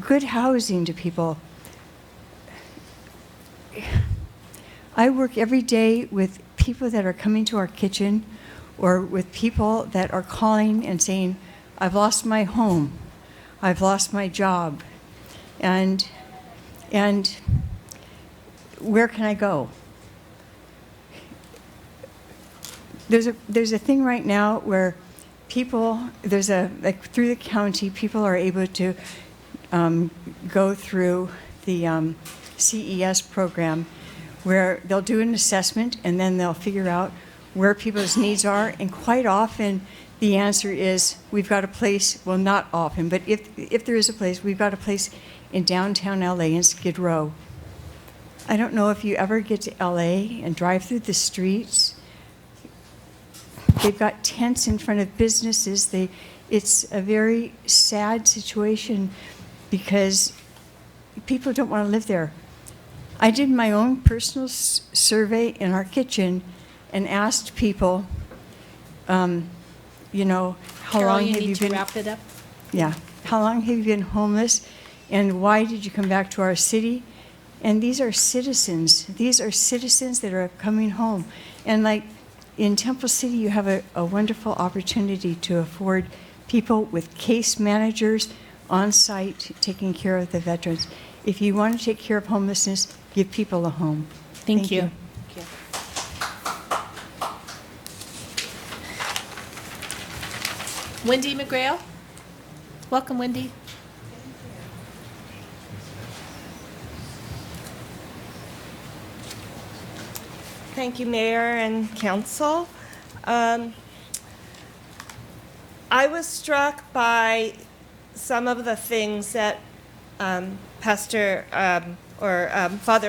good housing to people. I work every day with people that are coming to our kitchen or with people that are calling and saying, I've lost my home, I've lost my job, and where can I go? There's a thing right now where people, like through the county, people are able to go through the CES program where they'll do an assessment and then they'll figure out where people's needs are. And quite often the answer is, we've got a place, well, not often, but if there is a place, we've got a place in downtown LA in Skid Row. I don't know if you ever get to LA and drive through the streets. They've got tents in front of businesses. It's a very sad situation because people don't want to live there. I did my own personal survey in our kitchen and asked people, you know, how Carol, long you have need you to been? wrap it up. Yeah. How long have you been homeless? And why did you come back to our city? And these are citizens. These are citizens that are coming home. And like in Temple City, you have a wonderful opportunity to afford people with case managers on site taking care of the veterans. If you want to take care of homelessness, give people a home. Thank you. Wendy McGrail. Welcome, Wendy. Thank you, Mayor and Council. I was struck by some of the things that Father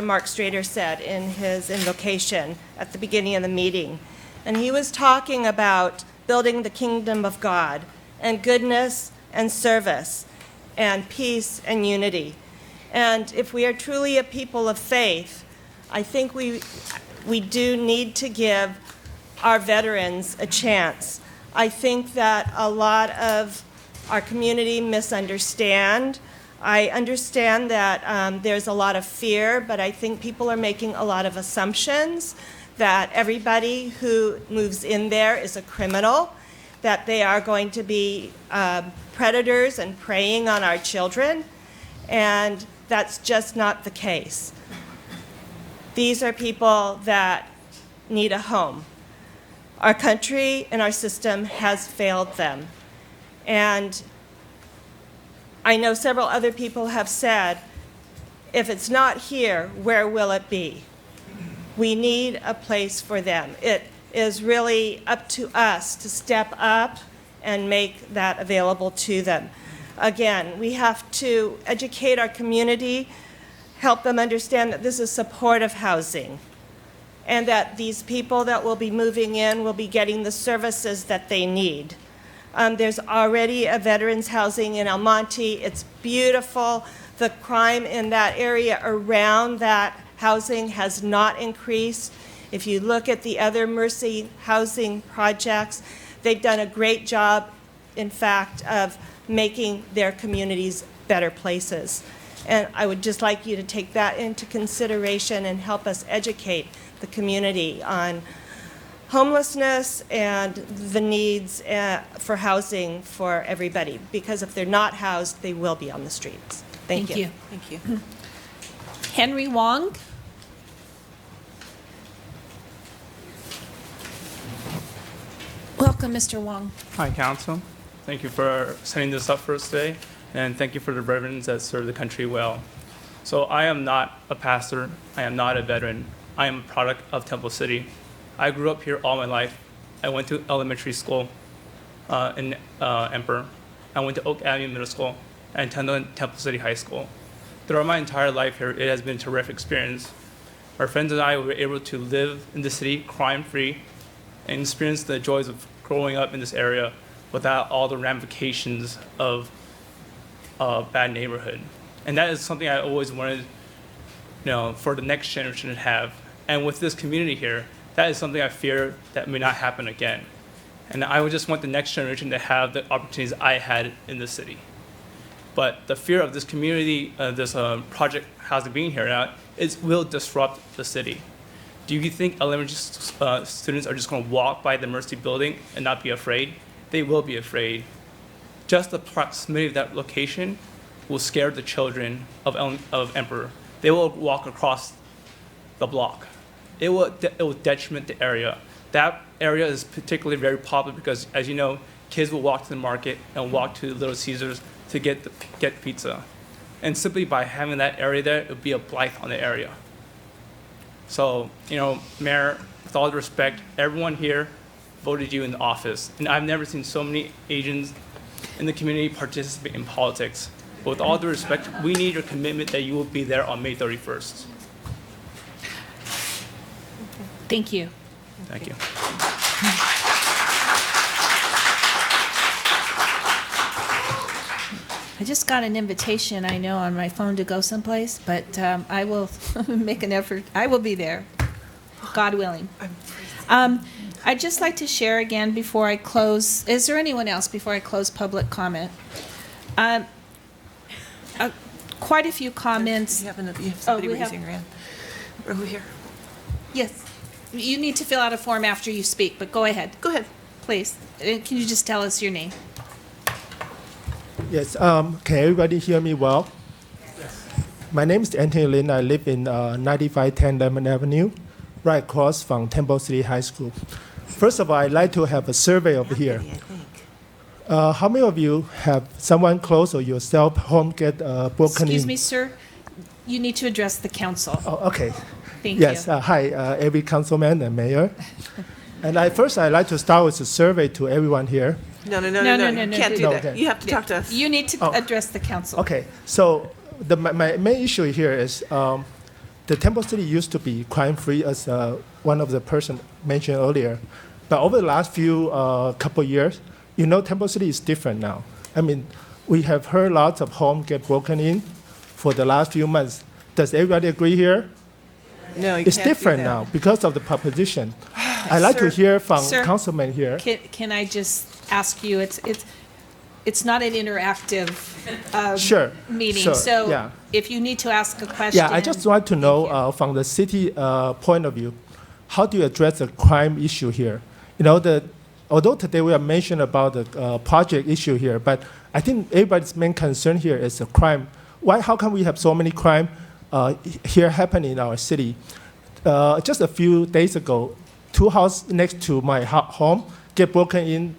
Mark Strader said in his invocation at the beginning of the meeting. And he was talking about building the kingdom of God and goodness and service and peace and unity. And if we are truly a people of faith, I think we do need to give our veterans a chance. I think that a lot of our community misunderstand. I understand that there's a lot of fear, but I think people are making a lot of assumptions that everybody who moves in there is a criminal, that they are going to be predators and preying on our children, and that's just not the case. These are people that need a home. Our country and our system has failed them. And I know several other people have said, if it's not here, where will it be? We need a place for them. It is really up to us to step up and make that available to them. Again, we have to educate our community, help them understand that this is supportive housing, and that these people that will be moving in will be getting the services that they need. There's already a veterans housing in El Monte. It's beautiful. The crime in that area around that housing has not increased. If you look at the other Mercy housing projects, they've done a great job, in fact, of making their communities better places. And I would just like you to take that into consideration and help us educate the community on homelessness and the needs for housing for everybody. Because if they're not housed, they will be on the streets. Thank you. Thank you. Henry Wong. Welcome, Mr. Wong. Hi, Council. Thank you for setting this up for us today, and thank you for the veterans that serve the country well. So I am not a pastor. I am not a veteran. I am a product of Temple City. I grew up here all my life. I went to elementary school in Emperor. I went to Oak Avenue Middle School and attended Temple City High School. Throughout my entire life here, it has been a terrific experience. My friends and I were able to live in the city crime-free and experience the joys of growing up in this area without all the ramifications of a bad neighborhood. And that is something I always wanted, for the next generation to have. And with this community here, that is something I fear that may not happen again. And I would just want the next generation to have the opportunities I had in the city. But the fear of this community, this project housing being here now, will disrupt the city. Do you think elementary students are just going to walk by the Mercy building and not be afraid? They will be afraid. Just the proximity of that location will scare the children of Emperor. They will walk across the block. It will detriment the area. That area is particularly very popular because, as you know, kids will walk to the market and walk to Little Caesars to get pizza. And simply by having that area there, it would be a blight on the area. So, Mayor, with all due respect, everyone here voted you in the office. And I've never seen so many Asians in the community participate in politics. But with all due respect, we need your commitment that you will be there on May 31st. Thank you. Thank you. I just got an invitation, I know, on my phone to go someplace, but I will make an effort. I will be there, God willing. I'd just like to share again before I close. Is there anyone else before I close public comment? Quite a few comments. You have somebody we have- raising their hand. Over here. Yes. You need to fill out a form after you speak, but go ahead. Go ahead. Please. Can you just tell us your name? Yes, can everybody hear me well? Yes. My name is Anthony Lin. I live in 9510 Lemon Avenue, right across from Temple City High School. First of all, I'd like to have a survey over here. How many of you have someone close or yourself home get broken in? Excuse me, sir. You need to address the council. Oh, okay. Thank yes, you. Hi, every councilman and mayor. And first, I'd like to start with a survey to everyone here. No. You can't do that. You have to talk to us. You need to address the council. Okay, so my main issue here is the Temple City used to be crime-free, as one of the person mentioned earlier. But over the last few couple years, Temple City is different now. I mean, we have heard lots of homes get broken in for the last few months. Does everybody agree here? No, you it's can't do different that. now because of the proposition. I'd like to hear from councilmen here. Can I just ask you? It's not an interactive meeting. Sure, So yeah. if you need to ask a question, Yeah, I just want to know from the city point of view, how do you address the crime issue here? Although today we have mentioned about the project issue here, but I think everybody's main concern here is the crime. How come we have so many crime here happening in our city? Just a few days ago, 2 houses next to my home get broken in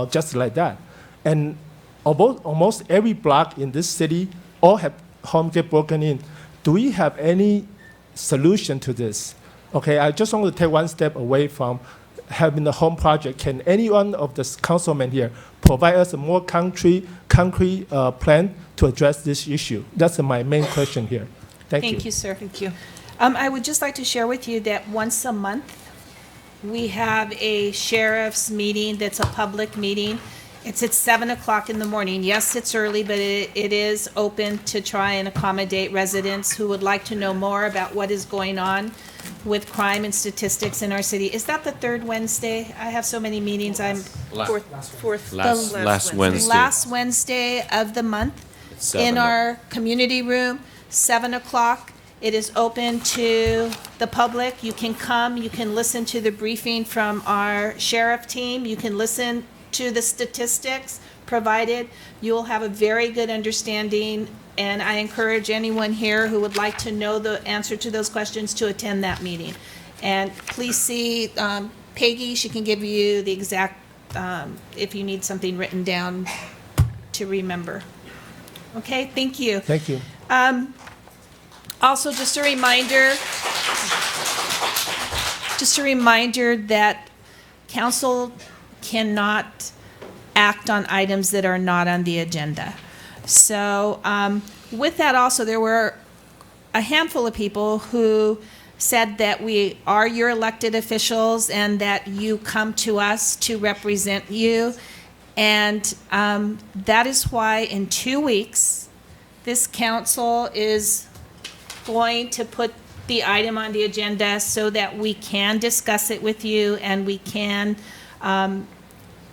just like that. And almost every block in this city all have homes get broken in. Do we have any solution to this? Okay, I just want to take one step away from having the home project. Can any one of the councilmen here provide us a more concrete plan to address this issue? That's my main question here. Thank you. Thank you, sir. Thank you. I would just like to share with you that once a month, we have a sheriff's meeting that's a public meeting. It's at 7 o'clock in the morning. Yes, it's early, but it is open to try and accommodate residents who would like to know more about what is going on with crime and statistics in our city. Is that the third Wednesday? I have so many meetings. Fourth. Last Wednesday. Last Wednesday of the month in our community room, 7 o'clock. It is open to the public. You can come, you can listen to the briefing from our sheriff team, you can listen to the statistics provided. You'll have a very good understanding, and I encourage anyone here who would like to know the answer to those questions to attend that meeting. And please see Peggy, she can give you the exact, if you need something written down to remember. Okay, thank you. Thank you. Also, just a reminder that council cannot act on items that are not on the agenda. So with that also, there were a handful of people who said that we are your elected officials and that you come to us to represent you. And that is why in 2 weeks, this council is going to put the item on the agenda so that we can discuss it with you and we can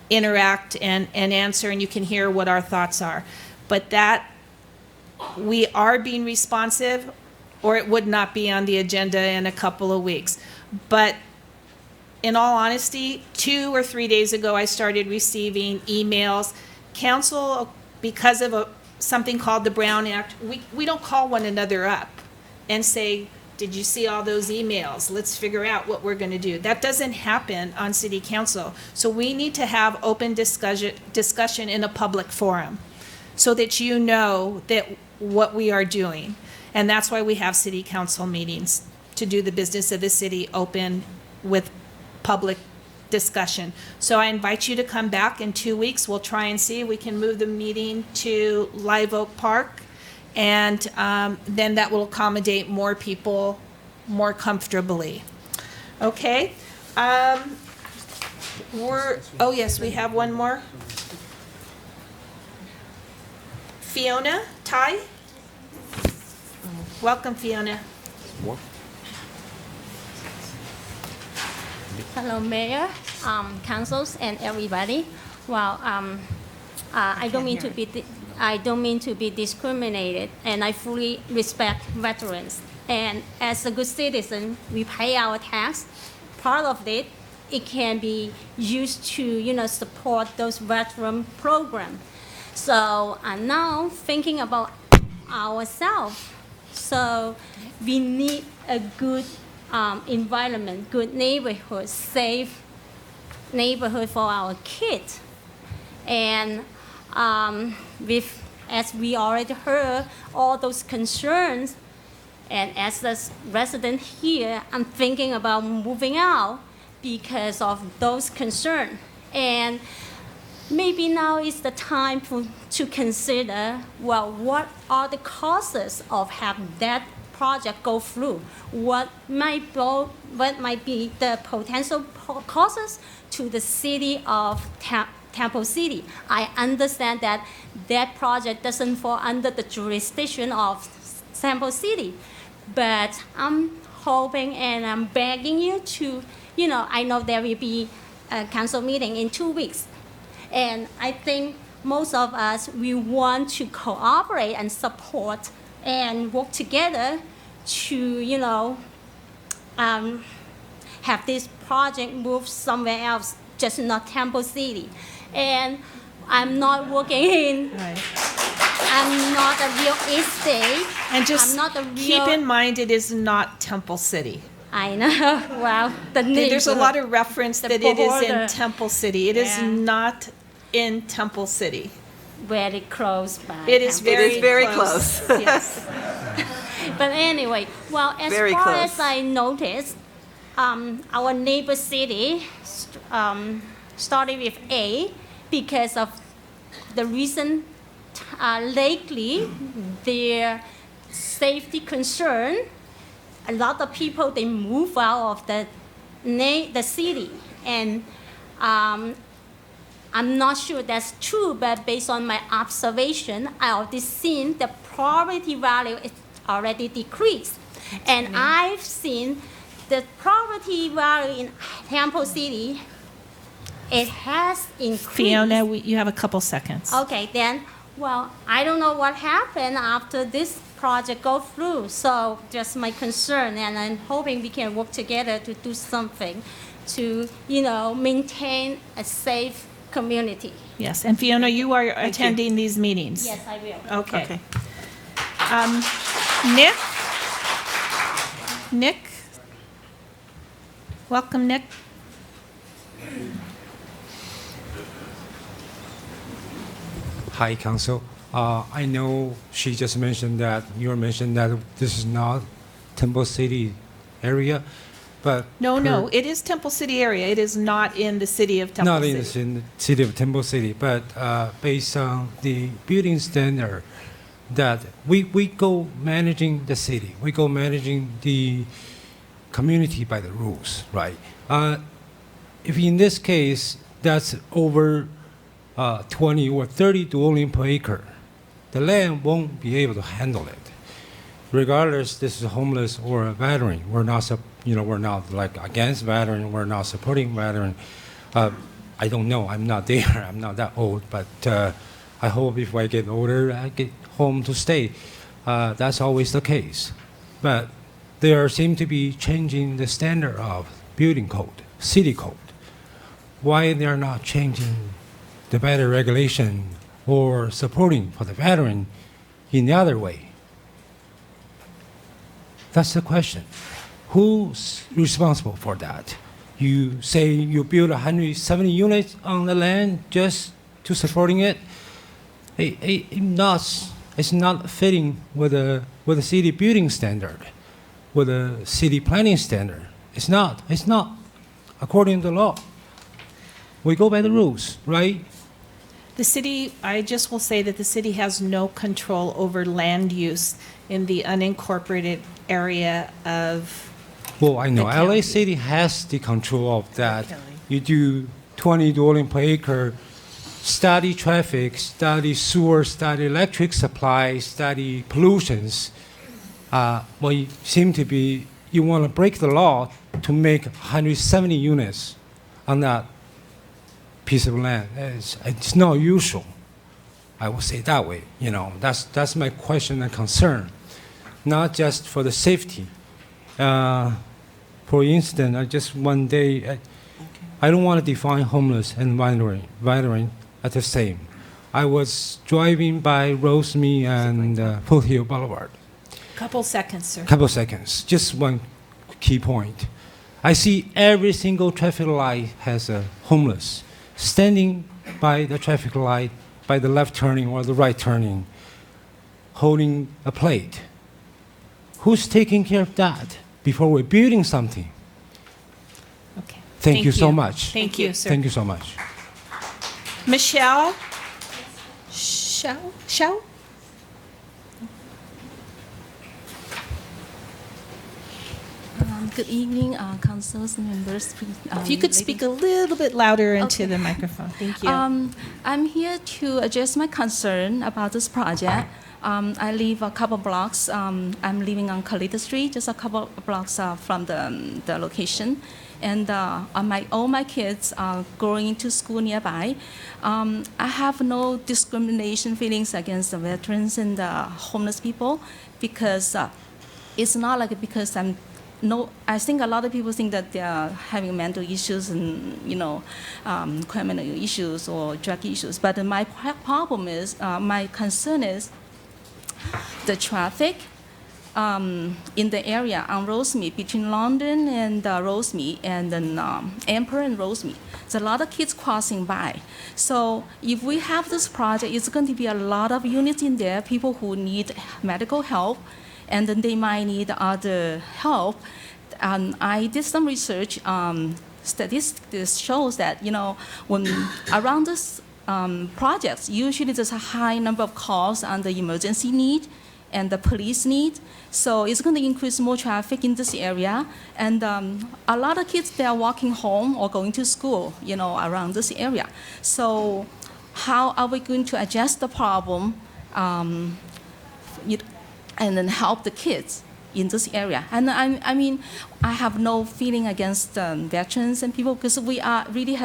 interact and answer, and you can hear what our thoughts are. But that we are being responsive. or it would not be on the agenda in a couple of weeks. But in all honesty, 2 or 3 days ago, I started receiving emails. Council, because of something called the Brown Act, we don't call one another up and say, did you see all those emails? Let's figure out what we're going to do. That doesn't happen on city council. So we need to have open discussion in a public forum so that you know that what we are doing. And that's why we have city council meetings, to do the business of the city open with public discussion. So I invite you to come back in 2 weeks. We'll try and see if we can move the meeting to Live Oak Park. And then that will accommodate more people more comfortably. Okay? Oh yes, we have one more. Fiona, Ty? Welcome, Fiona. Hello, Mayor, councils, and everybody. Well, I don't mean to be discriminated, and I fully respect veterans. And as a good citizen, we pay our tax. Part of it can be used to, support those veteran programs. So I'm now thinking about ourselves. So we need a good environment, good neighborhood, safe neighborhood for our kids. And as we already heard, all those concerns, and as a resident here, I'm thinking about moving out because of those concerns. And maybe now is the time to consider, well, what are the causes of having that project go through? What might be the potential causes to the city of Temple City? I understand that that project doesn't fall under the jurisdiction of Temple City, but I'm hoping and I'm begging you to, I know there will be a council meeting in 2 weeks. And I think most of us, we want to cooperate and support and work together to, have this project move somewhere else, just not Temple City. And I'm not working in, I'm not a real estate. And just I'm not a real, keep in mind, it is not Temple City. I know, well, there's a lot of reference that it is in border. Temple City. It is Yeah. not in Temple City. Very close by. It is Temple. very close. Yes. But anyway, well, as Very far close. as I noticed, our neighbor city started with A because of the reason lately their safety concern. A lot of people, they move out of the city, and I'm not sure that's true, but based on my observation, I already seen the property value is already decreased. And I've seen the property value in Temple City, it has increased. Fiona, you have a couple seconds. Okay, then, well, I don't know what happened after this project go through. So just my concern, and I'm hoping we can work together to do something to, maintain a safe community. Yes, and Fiona, you are attending these meetings. Yes, I will. Okay. Nick? Welcome, Nick. Hi, Council. I know she just mentioned that, you mentioned that this is not Temple City area, but... No, it is Temple City area. It is not in the city of Temple City. Not in the city of Temple City, but based on the building standard that we go managing the city, we go managing the community by the rules, right? If in this case, that's over 20 or 30 dwelling per acre, the land won't be able to handle it. Regardless, this is homeless or a veteran. We're not, we're not like against veteran. We're not supporting veteran. I don't know. I'm not there. I'm not that old. But I hope if I get older, I get home to stay. That's always the case. but there seem to be changing the standard of building code, city code. Why they are not changing the better regulation or supporting for the veteran in the other way? That's the question. Who's responsible for that? You say you build 170 units on the land just to supporting it. It's not fitting with the city building standard, with the city planning standard. It's not according to law. We go by the rules, right? The city, I just will say that the city has no control over land use in the unincorporated area of. Well, I know the county. LA City has the control of that. You do 20 dwelling per acre, study traffic, study sewer, study electric supply, study pollutions. Well, you seem to be, you want to break the law to make 170 units on that piece of land. It's not usual. I would say that way. You know, that's my question and concern, not just for the safety. For instance, I just one day, I don't want to define homeless and veteran at the same. I was driving by Rosemead and Foothill Boulevard. Couple seconds, sir. Couple seconds. Just one key point. I see every single traffic light has a homeless standing by the traffic light, by the left turning or the right turning, holding a plate. Who's taking care of that before we're building something? Okay. Thank you so much. Thank you, sir. Thank you so much. Michelle? Shao? Good evening, councils and members. If you could speak a little bit louder into the microphone. Thank you. I'm here to address my concern about this project. I live a couple blocks. I'm living on Kalita Street, just a couple blocks from the location. And all my kids are going to school nearby. I have no discrimination feelings against the veterans and the homeless people because it's not like because I think a lot of people think that they are having mental issues and, criminal issues or drug issues. But my problem is, my concern is the traffic in the area on Rosemead, between London and Rosemead, and then Emperor and Rosemead. There's a lot of kids crossing by. So if we have this project, it's going to be a lot of units in there, people who need medical help, and then they might need other help. I did some research. Statistics shows that when around this projects, usually there's a high number of calls on the emergency need and the police need. So it's going to increase more traffic in this area. And a lot of kids, they are walking home or going to school, around this area. So how are we going to address the problem and then help the kids in this area? And I have no feeling against veterans and people because we are really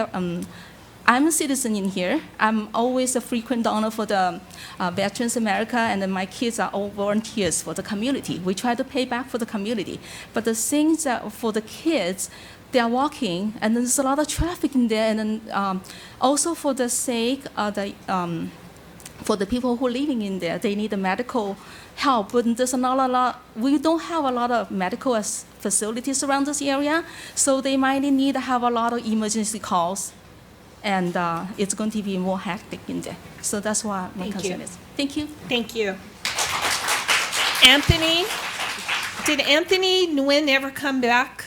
I'm a citizen in here. I'm always a frequent donor for the Veterans America, and then my kids are all volunteers for the community. We try to pay back for the community. But the things that for the kids, they are walking, and there's a lot of traffic in there, and then also for the sake of for the people who are living in there, they need the medical help, but there's not a lot. We don't have a lot of medical facilities around this area, so they might need to have a lot of emergency calls, and it's going to be more hectic in there. So that's why my concern is. Thank you. Thank you. Anthony, did Anthony Nguyen ever come back?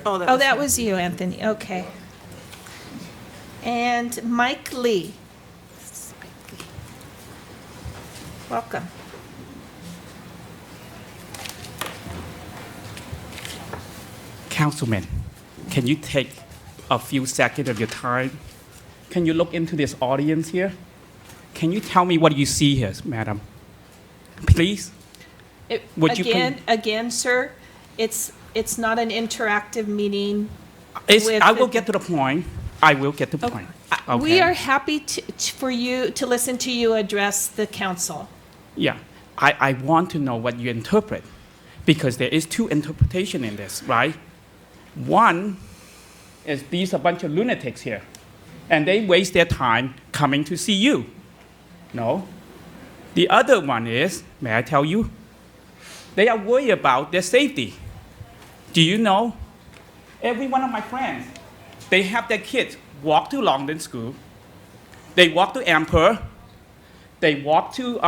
Oh, that was you, Anthony. Okay. And Mike Lee. Welcome. Councilman, can you take a few seconds of your time? Can you look into this audience here? Can you tell me what you see here, madam? Please? Would you Again, sir, it's not an interactive meeting. I will get to the point. I will get to the point. Okay. We are happy for you to listen to you address the council. Yeah, I want to know what you interpret. because there is two interpretation in this, right? One is these a bunch of lunatics here, and they waste their time coming to see you. No. The other one is, may I tell you, they are worried about their safety. Do you know? Every one of my friends, they have their kids walk to Longden School, they walk to Emperor, they walk to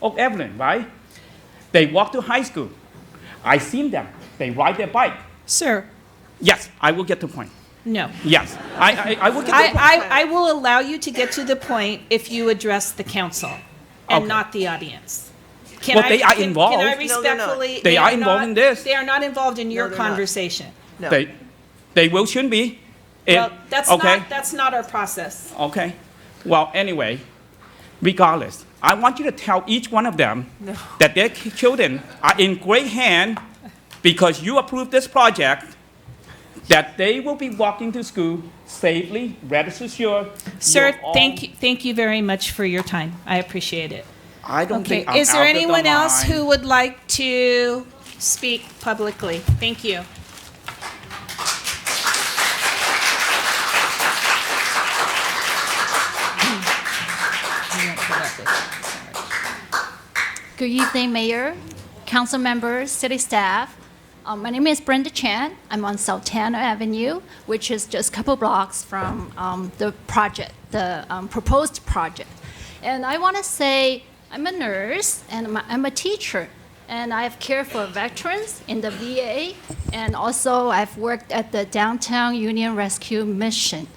Oak Evelyn, right? They walk to high school. I seen them. They ride their bike. Sir. Yes, I will get to the point. No. Yes, I will get to the point. I will allow you to get to the point if you address the council and Okay. not the audience. Well, they are involved. Can I No, they're not. respectfully? They are involved in this. They are not involved in your they're not. conversation. They will shouldn't be. Well, that's okay. that's not our process. Okay. Well, anyway, regardless, I want you to tell each one of them that their children are in great hand because you approved this project, that they will be walking to school safely, rest assured. Sir, you're all- thank you very much for your time. I appreciate it. I don't Okay, think I'm is there out of the anyone else line. who would like to speak publicly? Thank you. Good evening, Mayor, council members, city staff. My name is Brenda Chan. I'm on Sultana Avenue, which is just a couple blocks from the project, the proposed project. And I want to say I'm a nurse and I'm a teacher, and I've cared for veterans in the VA, and also I've worked at the Downtown Union Rescue Mission.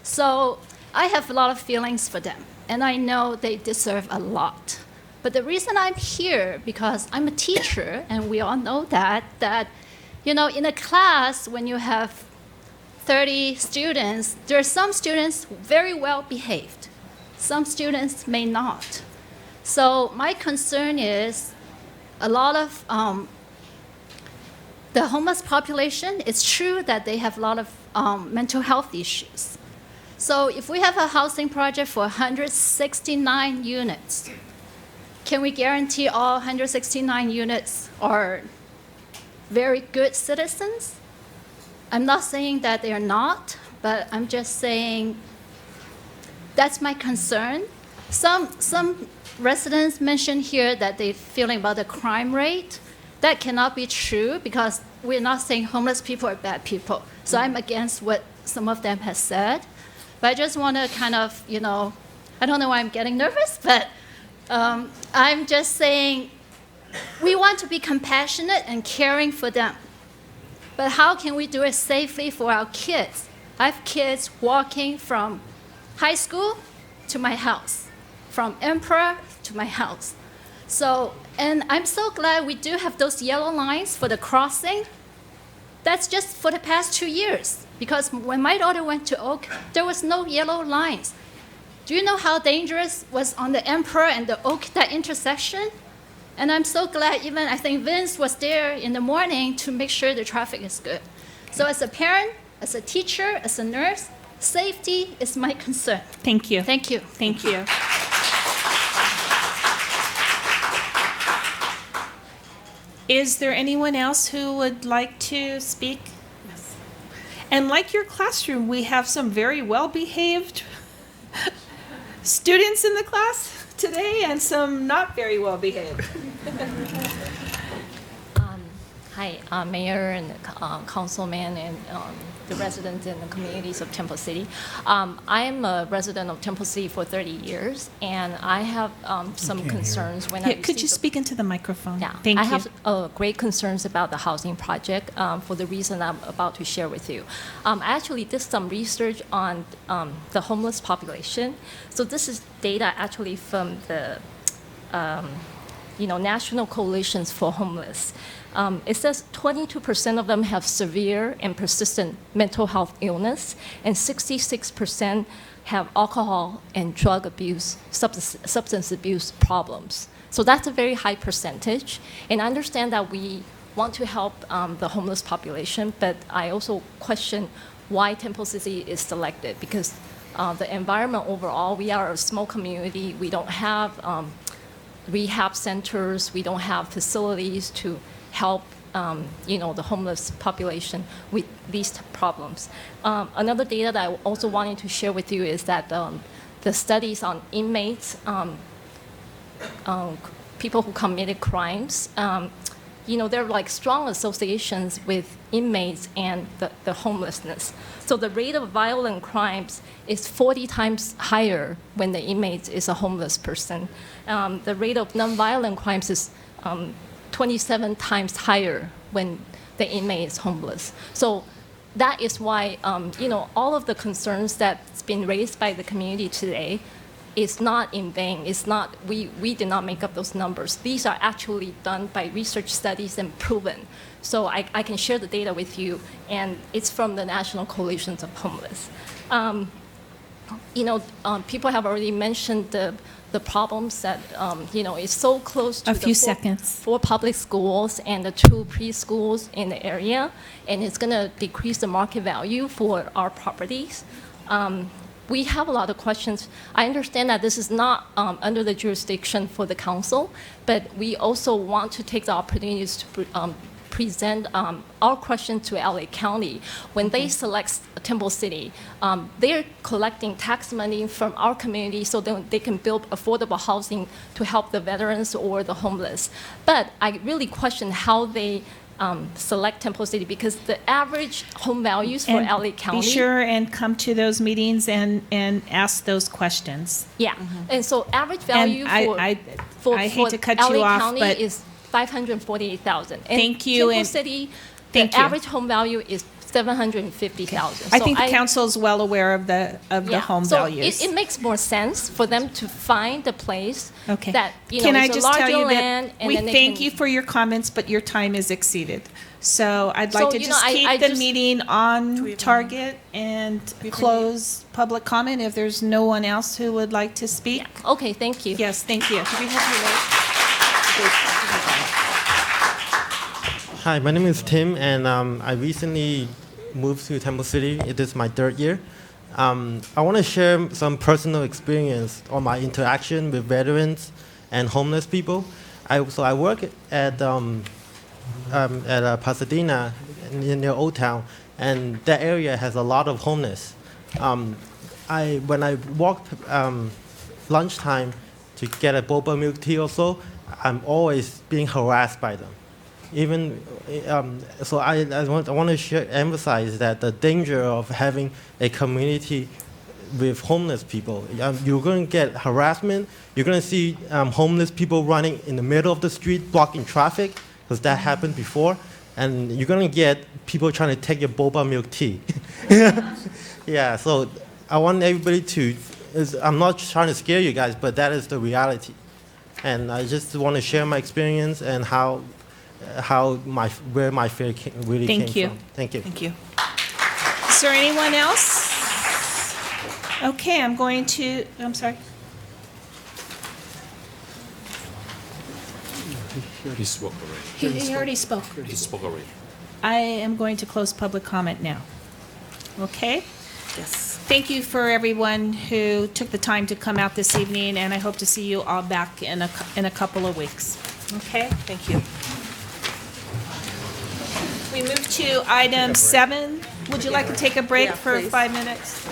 So I have a lot of feelings for them, and I know they deserve a lot. But the reason I'm here, because I'm a teacher, and we all know that, you know, in a class, when you have 30 students, there are some students very well behaved. Some students may not. So my concern is a lot of the homeless population, it's true that they have a lot of mental health issues. So if we have a housing project for 169 units, can we guarantee all 169 units are very good citizens? I'm not saying that they are not, but I'm just saying that's my concern. Some residents mentioned here that they're feeling about the crime rate. That cannot be true because we're not saying homeless people are bad people. So I'm against what some of them have said. But I just want to kind of, you know, I don't know why I'm getting nervous, but I'm just saying we want to be compassionate and caring for them. But how can we do it safely for our kids? I have kids walking from high school to my house, from Emperor to my house. So, and I'm so glad we do have those yellow lines for the crossing. That's just for the past 2 years, because when my daughter went to Oak, there was no yellow lines. Do you know how dangerous was on the Emperor and the Oak, that intersection? And I'm so glad even, I think Vince was there in the morning to make sure the traffic is good. So as a parent, as a teacher, as a nurse, safety is my concern. Thank you. Thank you. Thank you. Is there anyone else who would like to speak? Yes. And like your classroom, we have some very well-behaved students in the class today and some not very well-behaved. Hi, Mayor and Councilman and the residents and the communities of Temple City. I'm a resident of Temple City for 30 years, and I have some concerns when I Could you speak into the microphone? Yeah, Thank I you. have great concerns about the housing project for the reason I'm about to share with you. I actually did some research on the homeless population. So this is data actually from the National Coalitions for Homeless. It says 22% of them have severe and persistent mental health illness, and 66% have alcohol and drug abuse, substance abuse problems. So that's a very high percentage. And I understand that we want to help the homeless population, but I also question why Temple City is selected, because the environment overall, we are a small community. We don't have rehab centers. We don't have facilities to help the homeless population with these problems. Another data that I also wanted to share with you is that the studies on inmates, people who committed crimes, there are like strong associations with inmates and the homelessness. So the rate of violent crimes is 40 times higher when the inmate is a homeless person. The rate of nonviolent crimes is 27 times higher when the inmate is homeless. So that is why, all of the concerns that's been raised by the community today is not in vain. It's not, we did not make up those numbers. These are actually done by research studies and proven. So I can share the data with you, and it's from the National Coalitions of Homeless. People have already mentioned the problems that, is so close to the four public schools and the 2 preschools in the area, and it's going to decrease the market value for our properties. We have a lot of questions. I understand that this is not under the jurisdiction for the council, but we also want to take the opportunities to present our question to LA County. When they select Temple City, they're collecting tax money from our community so that they can build affordable housing to help the veterans or the homeless. But I really question how they select Temple City, because the average home values for And LA County. Be sure and come to those meetings and ask those questions. Yeah, and so average value And for I hate to cut LA you off, County but is 548,000. Thank you, Temple and City, thank the you. average home value is 750,000. I think the council is well aware of the home so values. It makes more sense for them to find a place that Can I is a just tell larger you land, that and we then they thank can- you for your comments, but your time is exceeded. So I'd like So, to you know, just I- keep I the just- meeting on target and close public comment if there's no one else who would like to speak. Okay, thank you. Yes, thank you. Hi, my name is Tim, and I recently moved to Temple City. It is my 3rd year. I want to share some personal experience on my interaction with veterans and homeless people. So I work at Pasadena near Old Town, and that area has a lot of homeless. When I walk lunchtime to get a boba milk tea or so, I'm always being harassed by them. Even so, I want to emphasize that the danger of having a community with homeless people. You're going to get harassment. You're going to see homeless people running in the middle of the street, blocking traffic, because that happened before. And you're going to get people trying to take your boba milk tea. Yeah, so I want everybody to, I'm not trying to scare you guys, but that is the reality. And I just want to share my experience and where my fear really came from. Thank you. Thank you. Is there anyone else? Okay, I'm sorry. He spoke already. He already spoke. He spoke already. I am going to close public comment now. Okay? Yes. Thank you for everyone who took the time to come out this evening, and I hope to see you all back in a couple of weeks. Okay? Thank you. We move to item 7. Would you like to take a break for 5 minutes?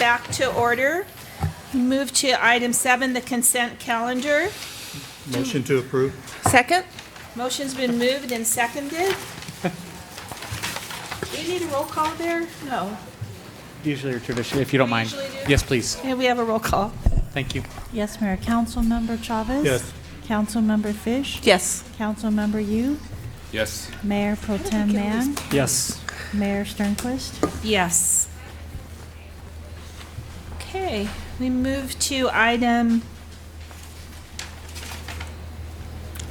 back to order. Move to item 7, the consent calendar. Motion to approve. Second? Motion's been moved and seconded. Do you need a roll call there? No. Usually or tradition, if you don't mind. usually do. Yes, please. Yeah, we have a roll call. Thank you. Yes, Mayor. Councilmember Chavez? Yes. Councilmember Fish? Yes. Councilmember Yu? Yes. Mayor Pro Tem Mann? Yes. Mayor Sternquist? Yes. Okay, we move to item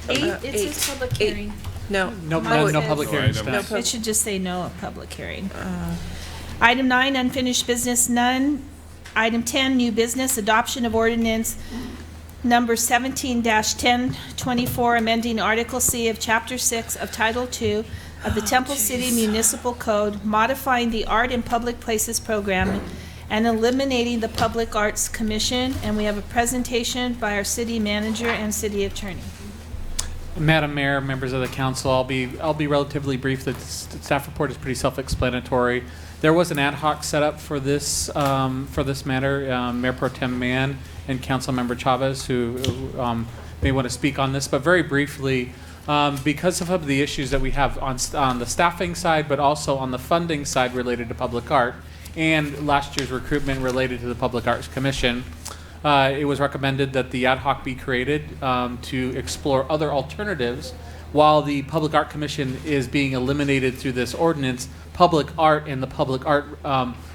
8. It says public hearing. No. No, Mine no says- public hearings. No, Beth. It should just say no, a public hearing. Item 9, unfinished business, none. Item 10, new business, adoption of ordinance number 17-1024, amending Article C of Chapter 6 of Title II of the Temple City Municipal Code, modifying the Art in Public Places program and eliminating the Public Arts Commission. And we have a presentation by our city manager and city attorney. Madam Mayor, members of the council, I'll be relatively brief. The staff report is pretty self-explanatory. There was an ad hoc setup for this matter. Mayor Pro Tem Mann and Councilmember Chavez, who may want to speak on this, but very briefly, because of the issues that we have on the staffing side, but also on the funding side related to public art, and last year's recruitment related to the Public Arts Commission, it was recommended that the ad hoc be created to explore other alternatives. While the Public Art Commission is being eliminated through this ordinance, public art and the public art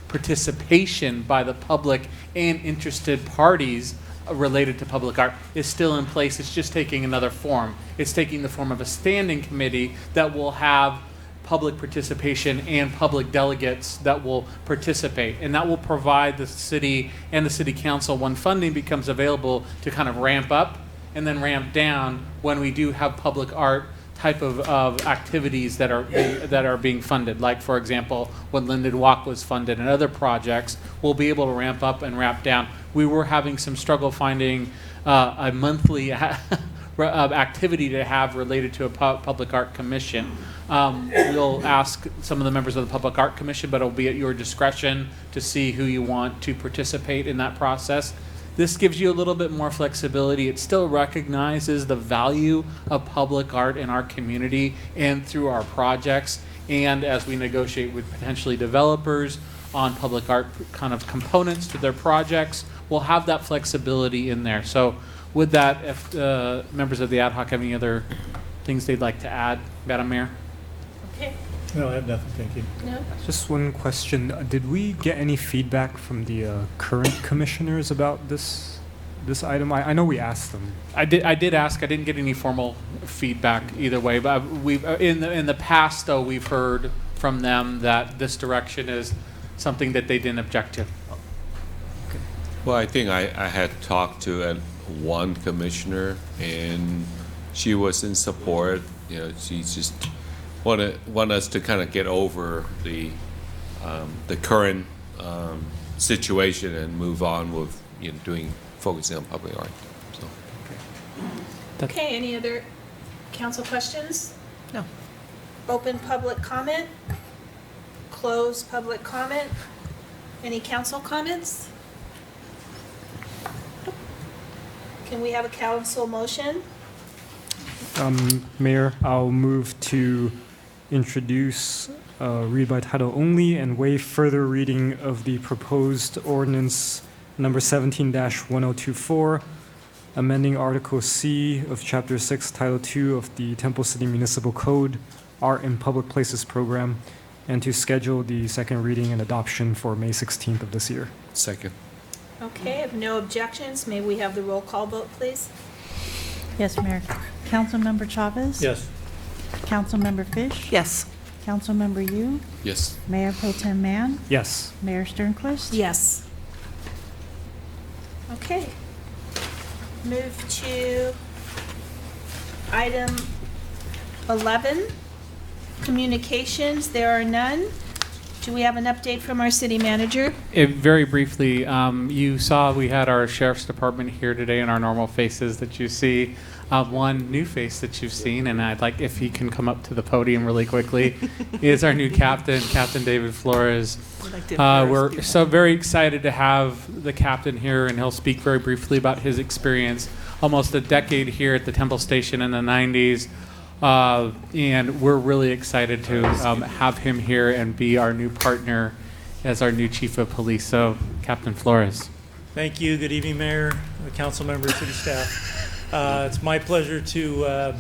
participation by the public and interested parties related to public art is still in place. It's just taking another form. It's taking the form of a standing committee that will have public participation and public delegates that will participate. And that will provide the city and the city council, when funding becomes available, to kind of ramp up and then ramp down when we do have public art type of activities that are being funded. Like, for example, when Linden Walk was funded and other projects, we'll be able to ramp up and ramp down. We were having some struggle finding a monthly activity to have related to a public art commission. We'll ask some of the members of the Public Art Commission, but it'll be at your discretion to see who you want to participate in that process. This gives you a little bit more flexibility. It still recognizes the value of public art in our community and through our projects, and as we negotiate with potentially developers on public art kind of components to their projects, we'll have that flexibility in there. So with that, if members of the ad hoc have any other things they'd like to add, Madam Mayor? Okay. No, I have nothing, thank you. No? Just one question. Did we get any feedback from the current commissioners about this item? I know we asked them. I did ask. I didn't get any formal feedback either way. But we've in the past, though, we've heard from them that this direction is something that they didn't object to. Well, I think I had talked to one commissioner, and she was in support. You know, she just want us to kind of get over the current situation and move on with focusing on public art. So. Okay, any other council questions? No. Open public comment? Close public comment? Any council comments? Can we have a council motion? Mayor, I'll move to introduce, read by title only, and waive further reading of the proposed ordinance number 17-1024, amending Article C of Chapter 6, Title 2 of the Temple City Municipal Code, Art in Public Places program, and to schedule the second reading and adoption for May 16th of this year. Second. Okay, if no objections, may we have the roll call vote, please? Yes, Mayor. Councilmember Chavez? Yes. Councilmember Fish? Yes. Councilmember Yu? Yes. Mayor Pro Tem Mann? Yes. Mayor Sternquist? Yes. Okay. Move to item 11, communications. There are none. Do we have an update from our city manager? Very briefly, you saw we had our sheriff's department here today in our normal faces that you see. One new face that you've seen, and I'd like if he can come up to the podium really quickly, is our new captain, Captain David Flores. We're so very excited to have the captain here, and he'll speak very briefly about his experience, almost a decade here at the Temple Station in the 90s. And we're really excited to have him here and be our new partner as our new chief of police. So, Captain Flores. Thank you. Good evening, Mayor, council members, city staff. It's my pleasure to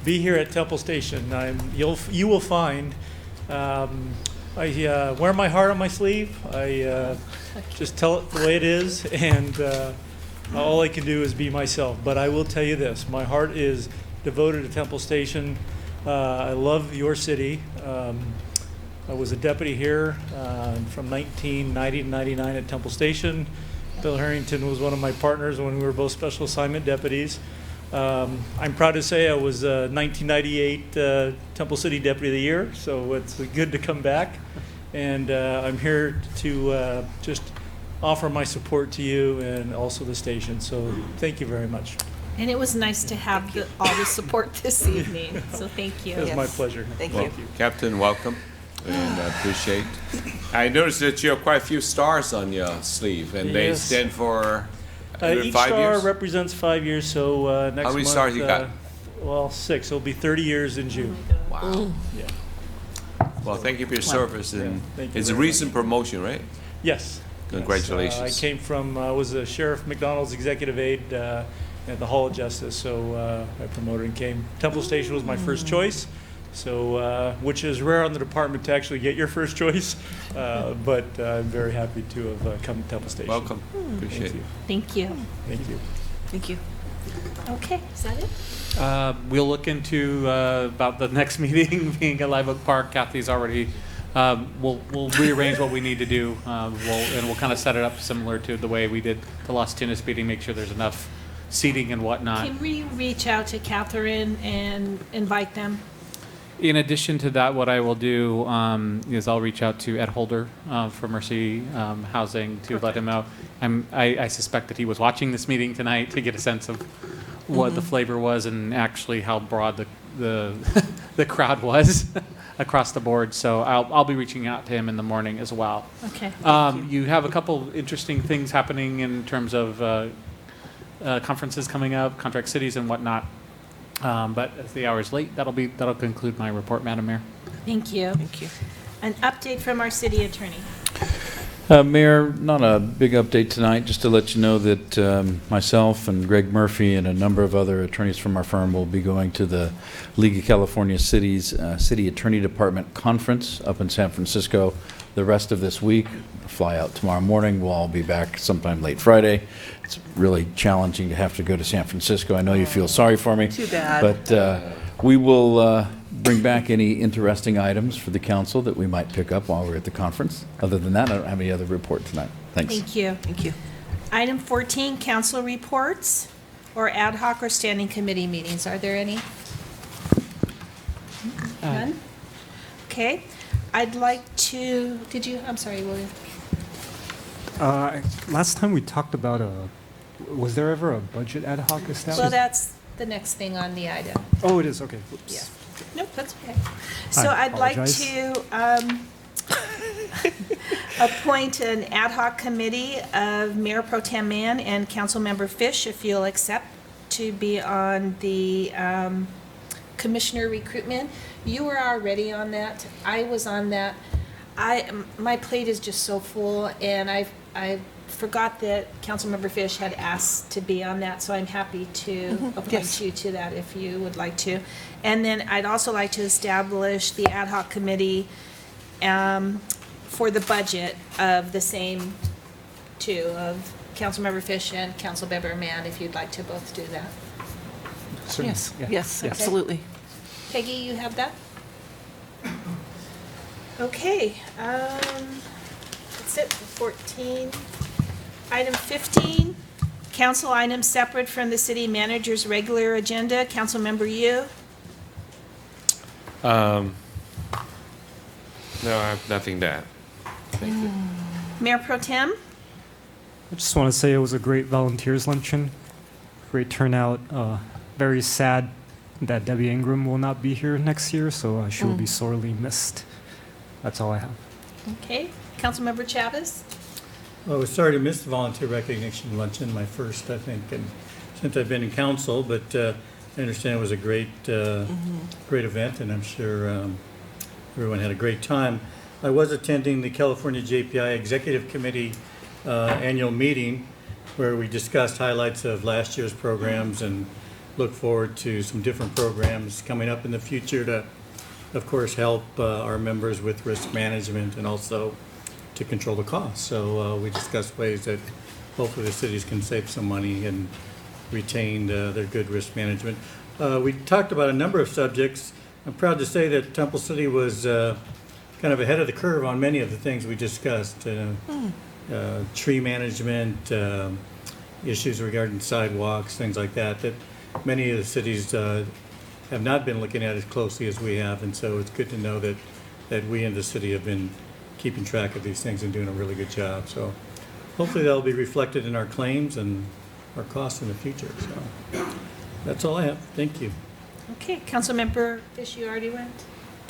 be here at Temple Station. You will find I wear my heart on my sleeve. I just tell it the way it is, and all I can do is be myself. But I will tell you this: my heart is devoted to Temple Station. I love your city. I was a deputy here from 1990 to 99 at Temple Station. Bill Harrington was one of my partners when we were both special assignment deputies. I'm proud to say I was 1998 Temple City Deputy of the Year, so it's good to come back. And I'm here to just offer my support to you and also the station. So thank you very much. And it was nice to have all the support this evening, so thank you. It was my pleasure. Thank Well, you. Captain, welcome, and I appreciate. I noticed that you have quite a few stars on your sleeve, and they Yes. stand for Each 5 star years. represents 5 years, so next month. How many stars you got? Well, 6. It'll be 30 years in June. Wow. Yeah. Well, thank you for your service, and thank you it's a very recent promotion, right? Yes. Congratulations. Yes, I came from, I was a Sheriff McDonald's executive aide at the Hall of Justice, so I promoted and came. Temple Station was my first choice, so which is rare on the department to actually get your first choice, but I'm very happy to have come to Temple Station. Welcome. Appreciate it. Thank you. Thank you. Thank you. Okay, is that it? We'll look into about the next meeting being at Live Oak Park. Kathy's already. We'll rearrange what we need to do, we'll kind of set it up similar to the way we did the Los Tunas meeting. Make sure there's enough seating and whatnot. Can we reach out to Catherine and invite them? In addition to that, what I will do is I'll reach out to Ed Holder for Mercy Housing to let him know. I suspect that he was watching this meeting tonight to get a sense of what the flavor was and actually how broad the crowd was across the board. So I'll be reaching out to him in the morning as well. Okay. You have a couple interesting things happening in terms of conferences coming up, contract cities and whatnot. But as the hour is late, that'll conclude my report, Madam Mayor. Thank you. Thank you. An update from our city attorney. Mayor, not a big update tonight, just to let you know that myself and Greg Murphy and a number of other attorneys from our firm will be going to the League of California Cities City Attorney Department Conference up in San Francisco the rest of this week. Fly out tomorrow morning. We'll all be back sometime late Friday. It's really challenging to have to go to San Francisco. I know you feel sorry for me. Too bad. But we will bring back any interesting items for the council that we might pick up while we're at the conference. Other than that, I don't have any other report tonight. Thanks. Thank you. Thank you. Item 14, council reports or ad hoc or standing committee meetings. Are there any? None? Okay. I'd like to, I'm sorry, William. Last time we talked about was there ever a budget ad hoc established? Well, that's the next thing on the item. Oh, it is, okay. Oops. Yeah. Nope, that's okay. So I'd like to appoint an ad hoc committee of Mayor Pro Tem Mann and Councilmember Fish, if you'll accept, to be on the commissioner recruitment. You were already on that. I was on that. My plate is just so full, and I forgot that Councilmember Fish had asked to be on that, so I'm happy to appoint you to that if you would like to. And then I'd also like to establish the ad hoc committee for the budget of the same two, of Councilmember Fish and Councilmember Mann, if you'd like to both do that. Certainly. Yes, Yeah. yes, Yeah. absolutely. Peggy, you have that? Okay, that's it for 14. Item 15, council items separate from the city manager's regular agenda. Councilmember Yu. No, I have nothing to add. Mayor Pro Tem? I just want to say it was a great volunteers luncheon, great turnout. Very sad that Debbie Ingram will not be here next year, so she will be sorely missed. That's all I have. Okay. Councilmember Chavez? Well, we're sorry to miss the volunteer recognition luncheon, my first, I think, and since I've been in council, but I understand it was a great, great event, and I'm sure everyone had a great time. I was attending the California JPI Executive Committee annual meeting where we discussed highlights of last year's programs and look forward to some different programs coming up in the future to, of course, help our members with risk management and also to control the costs. So we discussed ways that hopefully the cities can save some money and retain their good risk management. We talked about a number of subjects. I'm proud to say that Temple City was kind of ahead of the curve on many of the things we discussed. Tree management, issues regarding sidewalks, things like that, that many of the cities have not been looking at as closely as we have. And so it's good to know that we in the city have been keeping track of these things and doing a really good job. So hopefully that'll be reflected in our claims and our costs in the future. So that's all I have. Thank you. Okay. Councilmember Fish, you already went?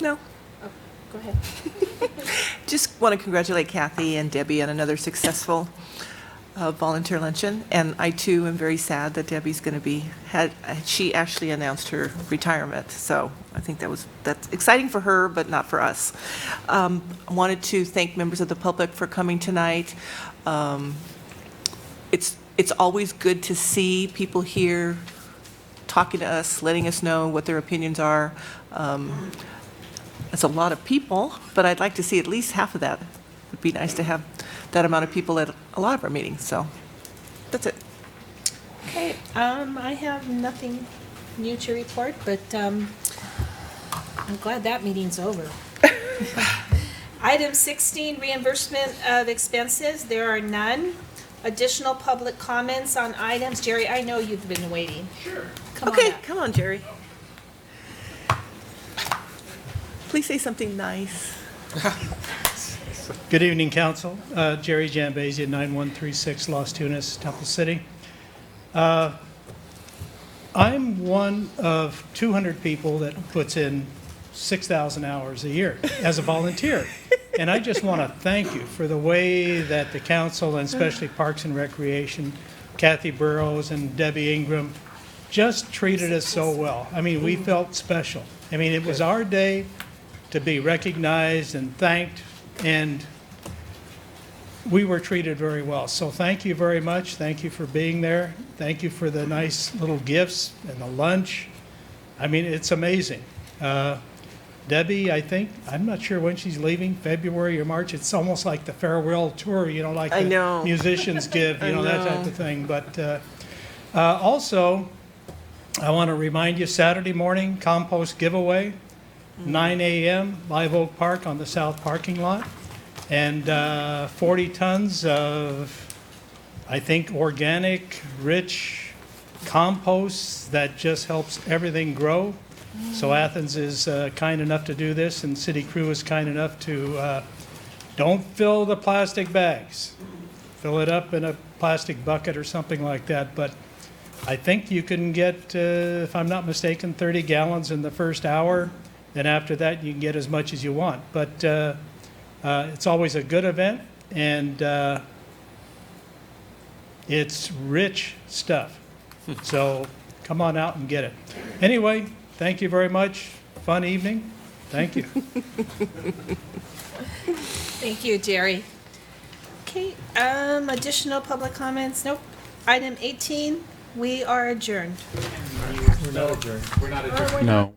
No. Oh, go ahead. Just want to congratulate Kathy and Debbie on another successful volunteer luncheon. And I too am very sad that Debbie's going to be, she actually announced her retirement. So I think that's exciting for her, but not for us. I wanted to thank members of the public for coming tonight. It's always good to see people here talking to us, letting us know what their opinions are. It's a lot of people, but I'd like to see at least half of that. It would be nice to have that amount of people at a lot of our meetings. So that's it. Okay. I have nothing new to report, but I'm glad that meeting's over. Item 16, reimbursement of expenses. There are none. Additional public comments on items. Jerry, I know you've been waiting. Sure. Come okay, on up. come on, Jerry. Please say something nice. Good evening, Council. Jerry Jambazia, 9136 Las Tunas, Temple City. I'm one of 200 people that puts in 6,000 hours a year as a volunteer. And I just want to thank you for the way that the council, and especially Parks and Recreation, Kathy Burrows and Debbie Ingram, just treated us so well. I mean, we felt special. I mean, it was our day to be recognized and thanked, and we were treated very well. So thank you very much. Thank you for being there. Thank you for the nice little gifts and the lunch. I mean, it's amazing. Debbie, I think, I'm not sure when she's leaving, February or March. It's almost like the farewell tour, you know, like I the know. musicians give, you I know, that know. type of thing. But also, I want to remind you, Saturday morning, compost giveaway, 9 a.m., Live Oak Park on the south parking lot. And 40 tons of, I think, organic, rich compost that just helps everything grow. So Athens is kind enough to do this, and City Crew is kind enough to don't fill the plastic bags. Fill it up in a plastic bucket or something like that. But I think you can get, if I'm not mistaken, 30 gallons in the first hour. Then after that, you can get as much as you want. But it's always a good event, and it's rich stuff. So come on out and get it. Anyway, thank you very much. Fun evening. Thank you. Thank you, Jerry. Okay, additional public comments? Nope. Item 18, we are adjourned. We're not adjourned. We're not adjourned. No.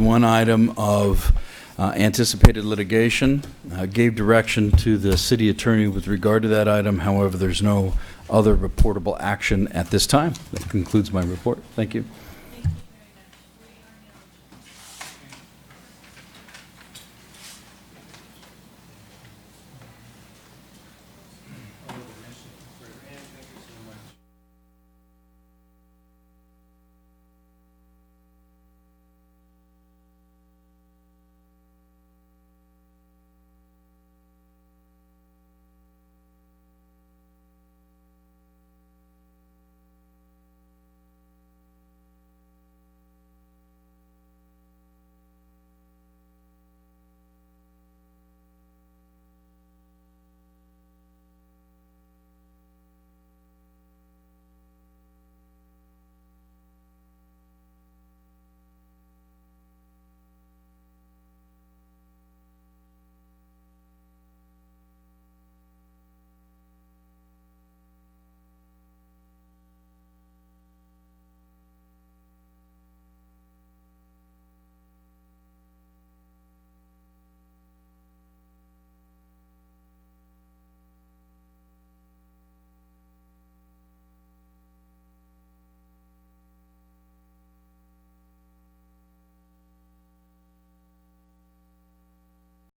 One item of anticipated litigation. Gave direction to the city attorney with regard to that item. However, there's no other reportable action at this time. That concludes my report. Thank you.